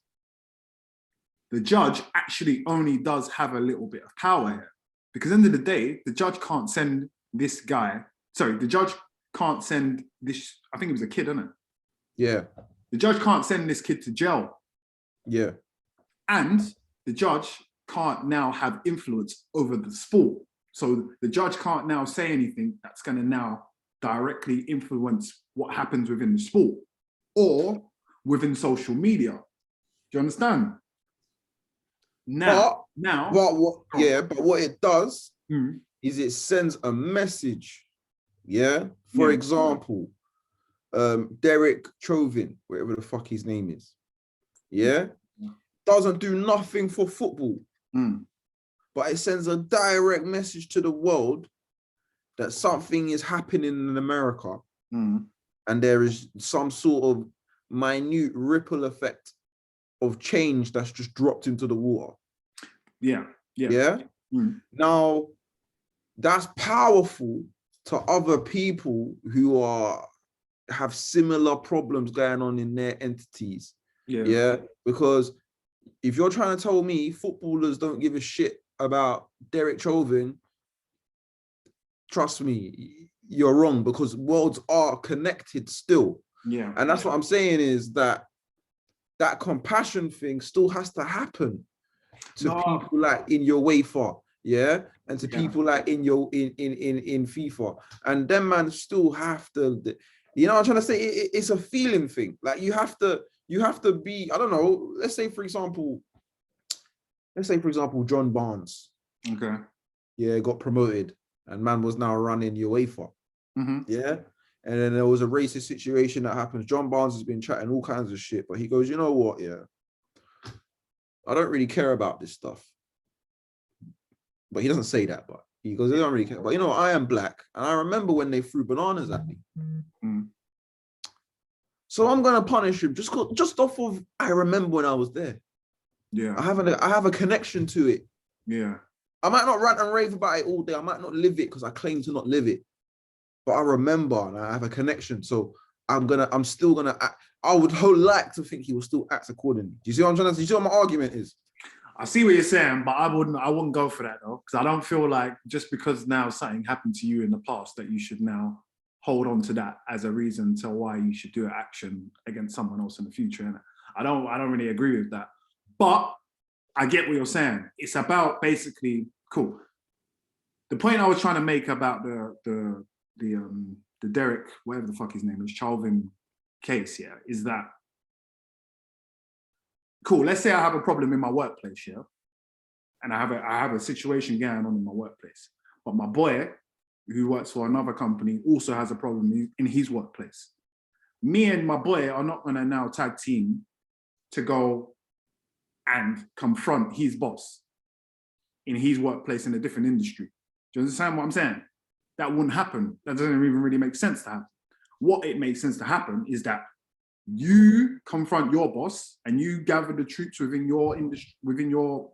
A: the judge actually only does have a little bit of power here, because at the end of the day, the judge can't send this guy. Sorry, the judge can't send this. I think it was a kid, isn't it?
B: Yeah.
A: The judge can't send this kid to jail.
B: Yeah.
A: And the judge can't now have influence over the sport. So the judge can't now say anything that's going to now directly influence what happens within the sport or within social media. Do you understand? But what it does is it sends a message. Yeah. For example, Derek Chauvin, whatever the fuck his name is, doesn't do nothing for football, but it sends a direct message to the world that something is happening in America, and there is some sort of minute ripple effect of change that's just dropped into the water. Now, that's powerful to other people who have similar problems going on in their entities. Because if you're trying to tell me footballers don't give a shit about Derek Chauvin, trust me, you're wrong, because worlds are connected still. And that's what I'm saying, is that compassion thing still has to happen to people like in your UEFA, and to people like in FIFA, and them man still have to, you know what I'm trying to say? It's a feeling thing. Like you have to be, I don't know, let's say for example, John Barnes, got promoted and man was now running UEFA, and then there was a racist situation that happens. John Barnes has been chatting all kinds of shit, but he goes, you know what, I don't really care about this stuff. But he doesn't say that, but he goes, I don't really care. But you know, I am black, and I remember when they threw bananas at me.
B: So I'm gonna punish him just off of I remember when I was there.
A: Yeah.
B: I have a connection to it.
A: Yeah.
B: I might not rant and rave about it all day. I might not live it because I claim to not live it. But I remember and I have a connection. So I'm still gonna act. I would like to think he will still act accordingly. Do you see what I'm trying to say? Do you see what my argument is?
A: I see what you're saying, but I wouldn't go for that though. Because I don't feel like just because now something happened to you in the past that you should now hold on to that as a reason to why you should do an action against someone else in the future. And I don't really agree with that. But I get what you're saying. It's about basically cool. The point I was trying to make about the Derek, whatever the fuck his name is, Chauvin case, yeah, is that cool. Let's say I have a problem in my workplace, yeah, and I have a situation going on in my workplace, but my boy, who works for another company, also has a problem in his workplace. Me and my boy are not gonna now tag team to go and confront his boss in his workplace in a different industry. Do you understand what I'm saying? That wouldn't happen. That doesn't even really make sense to happen. What it makes sense to happen is that you confront your boss and you gather the troops within your industry, within your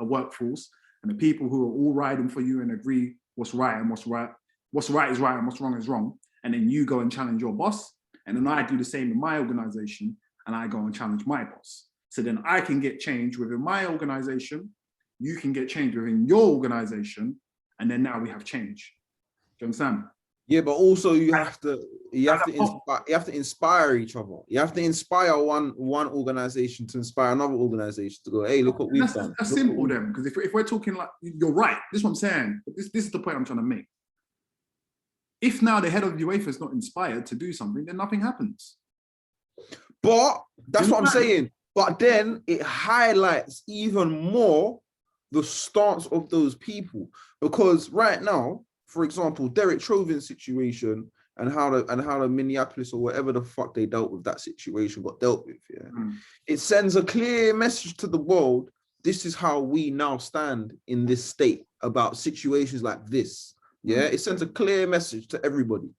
A: workforce, and the people who are all riding for you and agree what's right and what's right is right and what's wrong is wrong. And then you go and challenge your boss. And then I do the same in my organization and I go and challenge my boss. So then I can get change within my organization. You can get change within your organization. And then now we have change. Do you understand?
B: Yeah, but also you have to inspire each other. You have to inspire one organization to inspire another organization to go, hey, look what we've done.
A: That's simple then, because if we're talking like, you're right, this is what I'm saying. This is the point I'm trying to make. If now the head of UEFA is not inspired to do something, then nothing happens.
B: But that's what I'm saying. But then it highlights even more the stance of those people. Because right now, for example, Derek Chauvin's situation and how the Minneapolis or whatever the fuck they dealt with that situation got dealt with, yeah. It sends a clear message to the world. This is how we now stand in this state about situations like this. Yeah, it sends a clear message to everybody.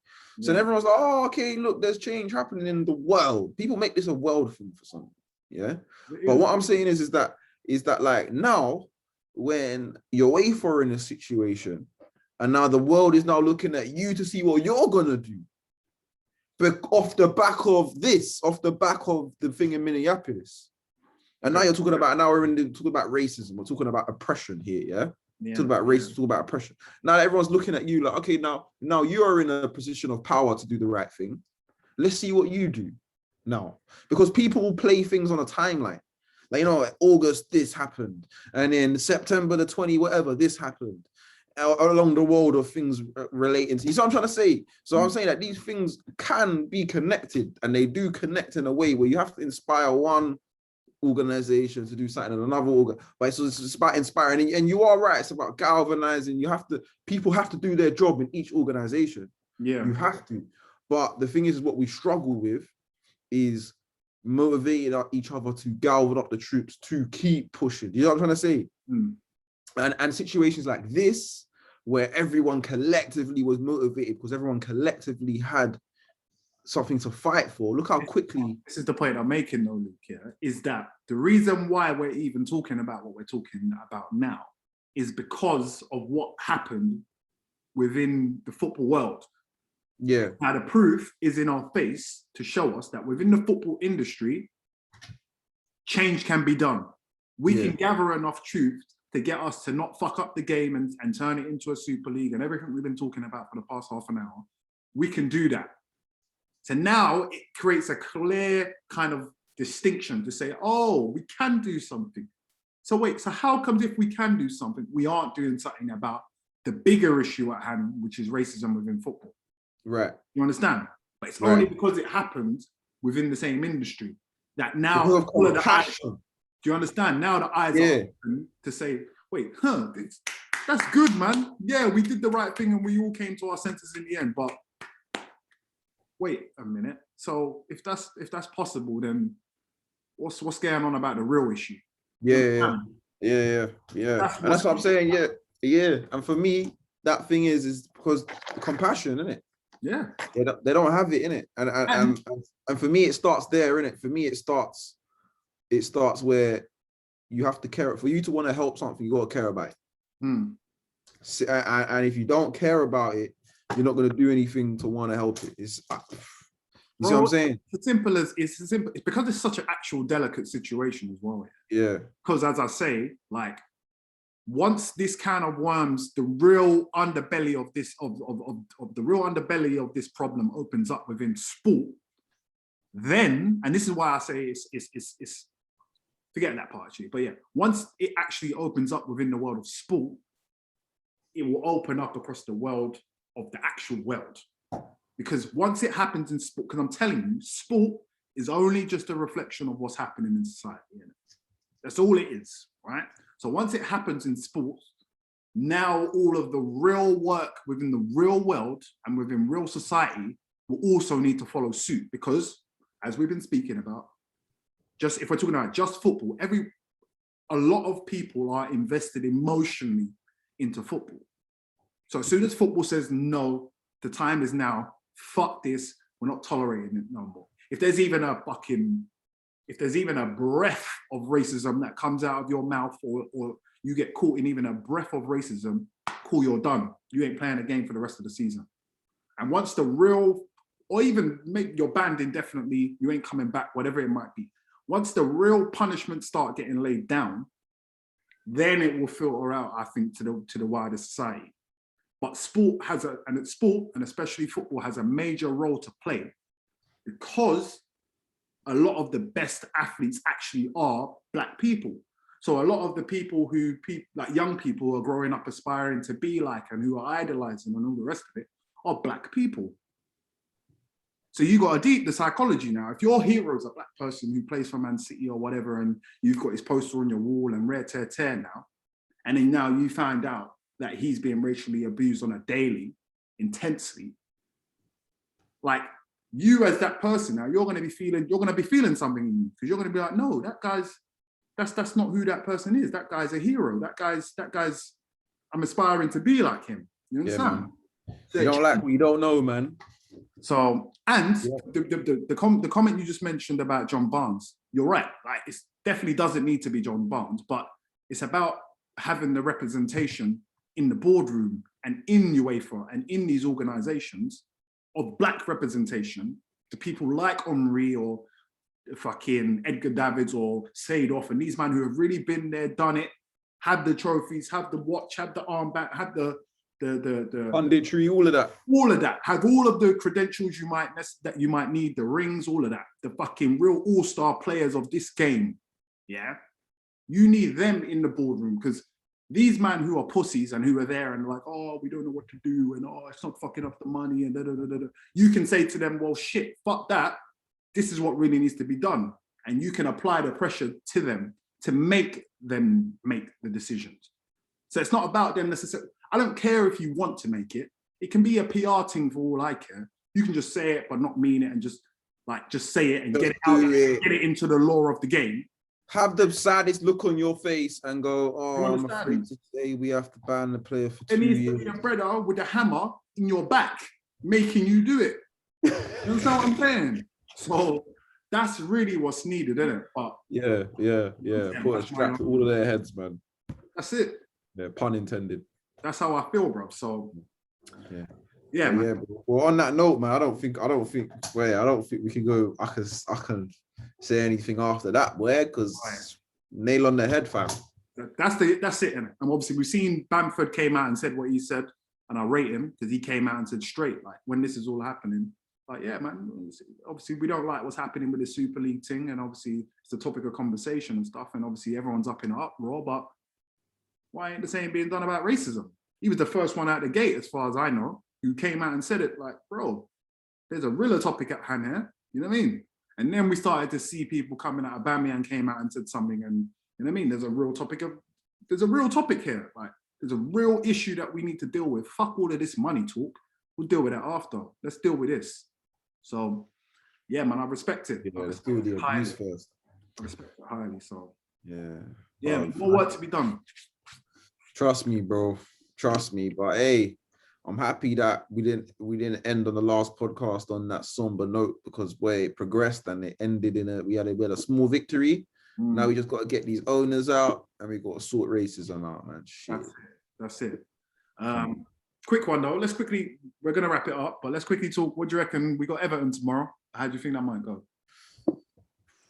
B: So then everyone's like, oh, okay, look, there's change happening in the world. People make this a world thing for something. Yeah. But what I'm saying is that like now, when you're away for in a situation, and now the world is now looking at you to see what you're gonna do. But off the back of the thing in Minneapolis. And now you're talking about, talking about racism, we're talking about oppression here, yeah? Talking about racism, talking about oppression. Now everyone's looking at you like, okay, now you are in a position of power to do the right thing. Let's see what you do now. Because people will play things on a timeline. Like, August, this happened. And in September the 20, whatever, this happened. Along the world of things relating to, you see what I'm trying to say? So I'm saying that these things can be connected, and they do connect in a way where you have to inspire one organization to do something and another but it's about inspiring, and you are right, it's about galvanizing. People have to do their job in each organization. You have to. But the thing is what we struggle with is motivating each other to galvanize up the troops to keep pushing. You know what I'm trying to say? And situations like this, where everyone collectively was motivated because everyone collectively had something to fight for. Look how quickly.
A: This is the point I'm making, though, Luke. Yeah, is that the reason why we're even talking about what we're talking about now is because of what happened within the football world.
B: Yeah.
A: Now the proof is in our face to show us that within the football industry, change can be done. We can gather enough truth to get us to not fuck up the game and turn it into a Super League and everything we've been talking about for the past half an hour. We can do that. So now it creates a clear kind of distinction to say, oh, we can do something. So wait, so how comes if we can do something, we aren't doing something about the bigger issue at hand, which is racism within football?
B: Right.
A: You understand? But it's only because it happened within the same industry that now
B: because of
A: all of the eyes,
B: passion.
A: do you understand? Now the eyes are open to say, wait, that's good, man. Yeah, we did the right thing and we all came to our senses in the end. But wait a minute. So if that's possible, then what's going on about the real issue?
B: Yeah. And that's what I'm saying. Yeah. And for me, that thing is because compassion, isn't it?
A: Yeah.
B: They don't have it in it, and for me it starts there, in it. For me it starts where you have to care. For you to want to help something, you got to care about it.
A: Hmm.
B: And if you don't care about it, you're not going to do anything to want to help it. It's you see what I'm saying?
A: It's simple. It's because it's such an actual delicate situation as well.
B: Yeah.
A: Because as I say, like, once this kind of worms, the real underbelly of this problem opens up within sport, then, and this is why I say it's forgetting that part actually, but yeah, once it actually opens up within the world of sport, it will open up across the world of the actual world. Because once it happens in sport, because I'm telling you, sport is only just a reflection of what's happening in society. You know? That's all it is, right? So once it happens in sports, now all of the real work within the real world and within real society will also need to follow suit. Because, as we've been speaking about, just if we're talking about just football, a lot of people are invested emotionally into football. So as soon as football says no, the time is now, fuck this, we're not tolerating it no more. If there's even a breath of racism that comes out of your mouth, or you get caught in even a breath of racism, cool, you're done. You ain't playing a game for the rest of the season. And once the real, or even make your banned indefinitely, you ain't coming back, whatever it might be. Once the real punishments start getting laid down, then it will filter out, I think, to the wider society. But sport, and especially football, has a major role to play, because a lot of the best athletes actually are Black people. So a lot of the people like young people who are growing up aspiring to be like, and who are idolizing and all the rest of it, are Black people. So you got to deep the psychology now. If your hero is a Black person who plays for Man City or whatever, and you've got his poster on your wall and rare tear now, and then now you find out that he's being racially abused on a daily, intensely, like, you as that person now, you're going to be feeling something in you, because you're going to be like, no, that's not who that person is. That guy's a hero. That guy's I'm aspiring to be like him. You understand?
B: Yeah, you don't like what you don't know, man.
A: So, and the comment you just mentioned about John Barnes, you're right. Like, it definitely doesn't need to be John Barnes, but it's about having the representation in the boardroom and in UEFA and in these organizations of Black representation to people like Henry or fucking Edgar Davids or Seedorf, and these men who have really been there, done it, had the trophies, had the watch, had the armband, had the
B: punditry, all of that,
A: have all of the credentials you might need, the rings, all of that, the fucking real all-star players of this game. Yeah, you need them in the boardroom, because these men who are pussies and who are there and like, oh, we don't know what to do, and oh, it's not fucking up the money, and you can say to them, well, shit, fuck that. This is what really needs to be done. And you can apply the pressure to them to make them make the decisions. So it's not about them necessarily. I don't care if you want to make it. It can be a PR thing for all I care. You can just say it but not mean it, and just say it and get it out, get it into the lore of the game.
B: Have the saddest look on your face and go, oh, I'm afraid to say we have to ban the player for 2 years. It needs to be
A: a brother with a hammer in your back, making you do it. You understand what I'm saying? So that's really what's needed, isn't it? But
B: yeah. Put a strap to all of their heads, man.
A: That's it.
B: Yeah, pun intended.
A: That's how I feel, bro. So yeah, man.
B: Yeah. Well, on that note, man, I don't think we can go. I can say anything after that, boy, because nail on the head, fam.
A: That's it, innit? And obviously we've seen Bamford came out and said what he said, and I rate him because he came out and said straight, like, when this is all happening, like, yeah, man, obviously we don't like what's happening with the Super League thing, and obviously it's a topic of conversation and stuff, and obviously everyone's up in an uproar, but why ain't the same being done about racism? He was the first one out the gate, as far as I know, who came out and said it, like, bro, there's a realer topic at hand here, you know what I mean? And then we started to see people coming out. Aubameyang came out and said something, and you know what I mean? There's a real topic here. Like, there's a real issue that we need to deal with. Fuck all of this money talk. We'll deal with it after. Let's deal with this. So, yeah, man, I respect it.
B: Yeah, let's deal with the abuse first.
A: I respect it highly. So,
B: yeah,
A: more work to be done.
B: Trust me, bro. Trust me. But hey, I'm happy that we didn't end on the last podcast on that somber note, because it progressed and it ended we had a small victory. Now we just got to get these owners out and we got to sort racism out, man. Shit.
A: That's it. Quick one though. We're gonna wrap it up, but let's quickly talk. What do you reckon? We got Everton tomorrow. How do you think that might go?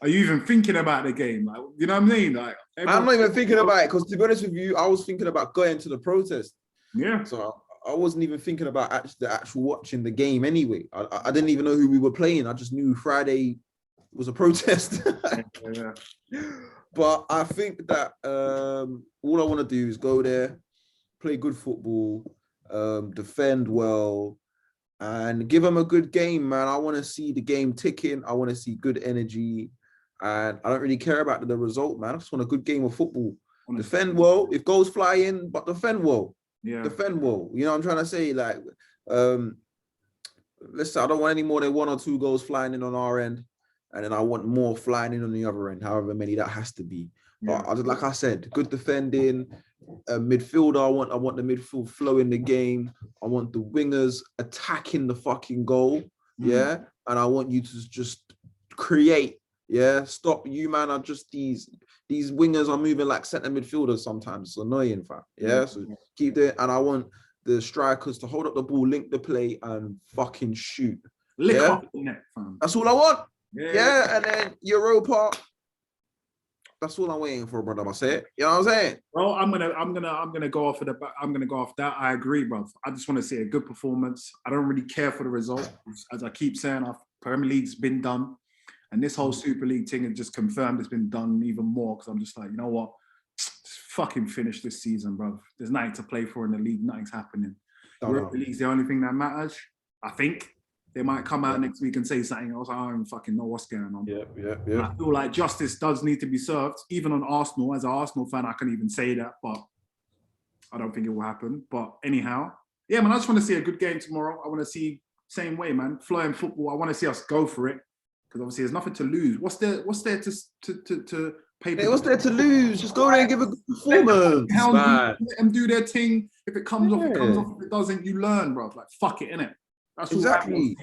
A: Are you even thinking about the game? Like, you know what I mean? Like,
B: I'm not even thinking about it, because to be honest with you, I was thinking about going to the protest.
A: Yeah.
B: So I wasn't even thinking about the actual watching the game anyway. I didn't even know who we were playing. I just knew Friday was a protest.
A: Yeah.
B: But I think that all I want to do is go there, play good football, defend well, and give them a good game, man. I want to see the game ticking. I want to see good energy. And I don't really care about the result, man. I just want a good game of football. Defend well. If goals fly in, but defend well.
A: Yeah.
B: Defend well. You know what I'm trying to say? Like, listen, I don't want any more than 1 or 2 goals flying in on our end. And then I want more flying in on the other end, however many that has to be.
A: Yeah.
B: But like I said, good defending, midfielder. I want the midfield flow in the game. I want the wingers attacking the fucking goal. Yeah. And I want you to just create. Yeah. Stop. You, man, are just these wingers are moving like centre midfielders sometimes. It's annoying, fam. Yeah. So keep doing. And I want the strikers to hold up the ball, link the play, and fucking shoot.
A: Lick up the net, fam.
B: That's all I want. Yeah. And then Europa. That's all I'm waiting for, brother. I say it. You know what I'm saying?
A: Well, I'm gonna go off of the. I'm gonna go off that. I agree, bro. I just want to see a good performance. I don't really care for the result. As I keep saying, our Premier League's been done, and this whole Super League thing has just confirmed it's been done even more. Because I'm just like, you know what? Just fucking finish this season, bro. There's nothing to play for in the league. Nothing's happening. Europa League's the only thing that matters. I think. They might come out next week and say something else. I don't even fucking know what's going on.
B: Yeah.
A: I feel like justice does need to be served, even on Arsenal. As an Arsenal fan, I can even say that, but I don't think it will happen. But anyhow, yeah, man, I just want to see a good game tomorrow. I want to see same way, man, flowing football. I want to see us go for it, because obviously there's nothing to lose. What's there to pay?
B: Hey, what's there to lose? Just go there and give a good performance, man.
A: Let them do their thing. If it comes off, it comes off. If it doesn't, you learn, bro. Like, fuck it, innit? That's
B: exactly,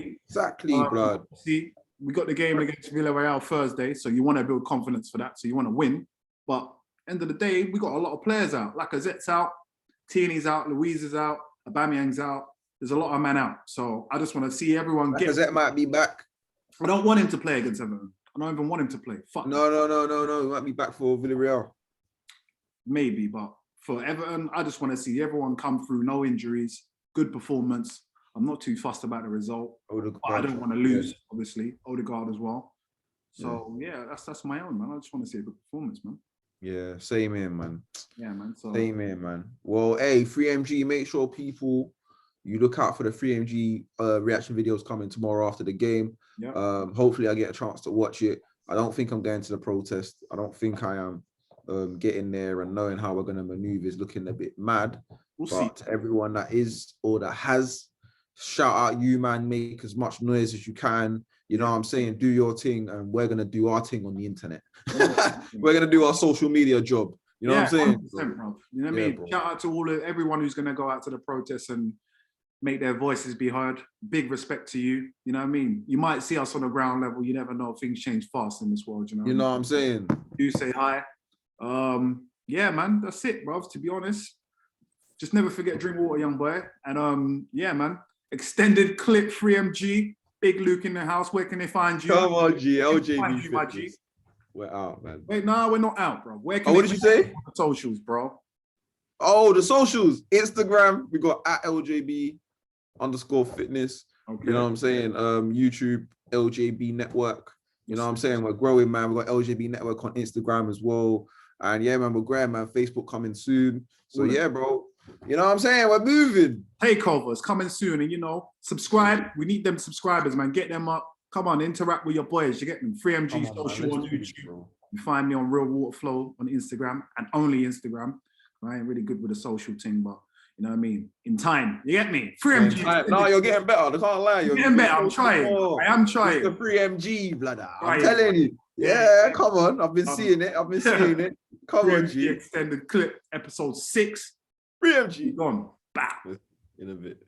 B: blood.
A: See, we got the game against Villarreal Thursday, so you want to build confidence for that. So you want to win. But end of the day, we got a lot of players out. Lacazette's out, Tierney's out, Louise is out, Aubameyang's out. There's a lot of men out. So I just want to see everyone get.
B: Lacazette might be back.
A: I don't want him to play against Everton. I don't even want him to play. Fuck.
B: No. He might be back for Villarreal.
A: Maybe, but for Everton, I just want to see everyone come through, no injuries, good performance. I'm not too fussed about the result. I don't want to lose, obviously. Odegaard as well. So yeah, that's my own, man. I just want to see a good performance, man.
B: Yeah, same here, man.
A: Yeah, man.
B: Same here, man. Well, hey, 3MG, make sure people you look out for the 3MG reaction videos coming tomorrow after the game.
A: Yeah.
B: Hopefully I get a chance to watch it. I don't think I'm going to the protest. I don't think I am. Getting there and knowing how we're going to maneuver is looking a bit mad.
A: We'll
B: but
A: see.
B: Everyone that is or that has, shout out you, man. Make as much noise as you can. You know what I'm saying? Do your thing, and we're going to do our thing on the internet. We're going to do our social media job. You know what I'm saying?
A: Bro. You know what I mean? Bro. Shout out to everyone who's going to go out to the protests and make their voices be heard. Big respect to you. You know what I mean? You might see us on the ground level. You never know. Things change fast in this world. You know
B: what I'm saying?
A: Do say hi. Yeah, man. That's it, bro. To be honest, just never forget drink water, young boy. And yeah, man. Extended clip 3MG. Big Luke in the house. Where can they find you?
B: Come on, G. LJB
A: my G.
B: We're out, man.
A: Wait, no, we're not out, bro. Where can
B: what did you say?
A: Socials, bro.
B: Oh, the socials. Instagram. We got @LJB_fitness. Okay. You know what I'm saying? YouTube, LJB Network. You know what I'm saying? We're growing, man. We got LJB Network on Instagram as well. And yeah, man, we're growing, man. Facebook coming soon. So yeah, bro. You know what I'm saying? We're moving.
A: Takeovers coming soon. And subscribe. We need them subscribers, man. Get them up. Come on, interact with your boys. You get them. 3MG social on YouTube. You find me on Real Water Flow on Instagram and only Instagram. I ain't really good with the social thing, but you know what I mean? In time. You get me? 3MG.
B: No, you're getting better. I can't lie. You're
A: getting better. I'm trying. I am trying.
B: The 3MG, brother. I'm telling you. Yeah, come on. I've been seeing it. Come on, G.
A: Extended clip, episode 6.
B: 3MG.
A: Gone. Back.
B: In a bit.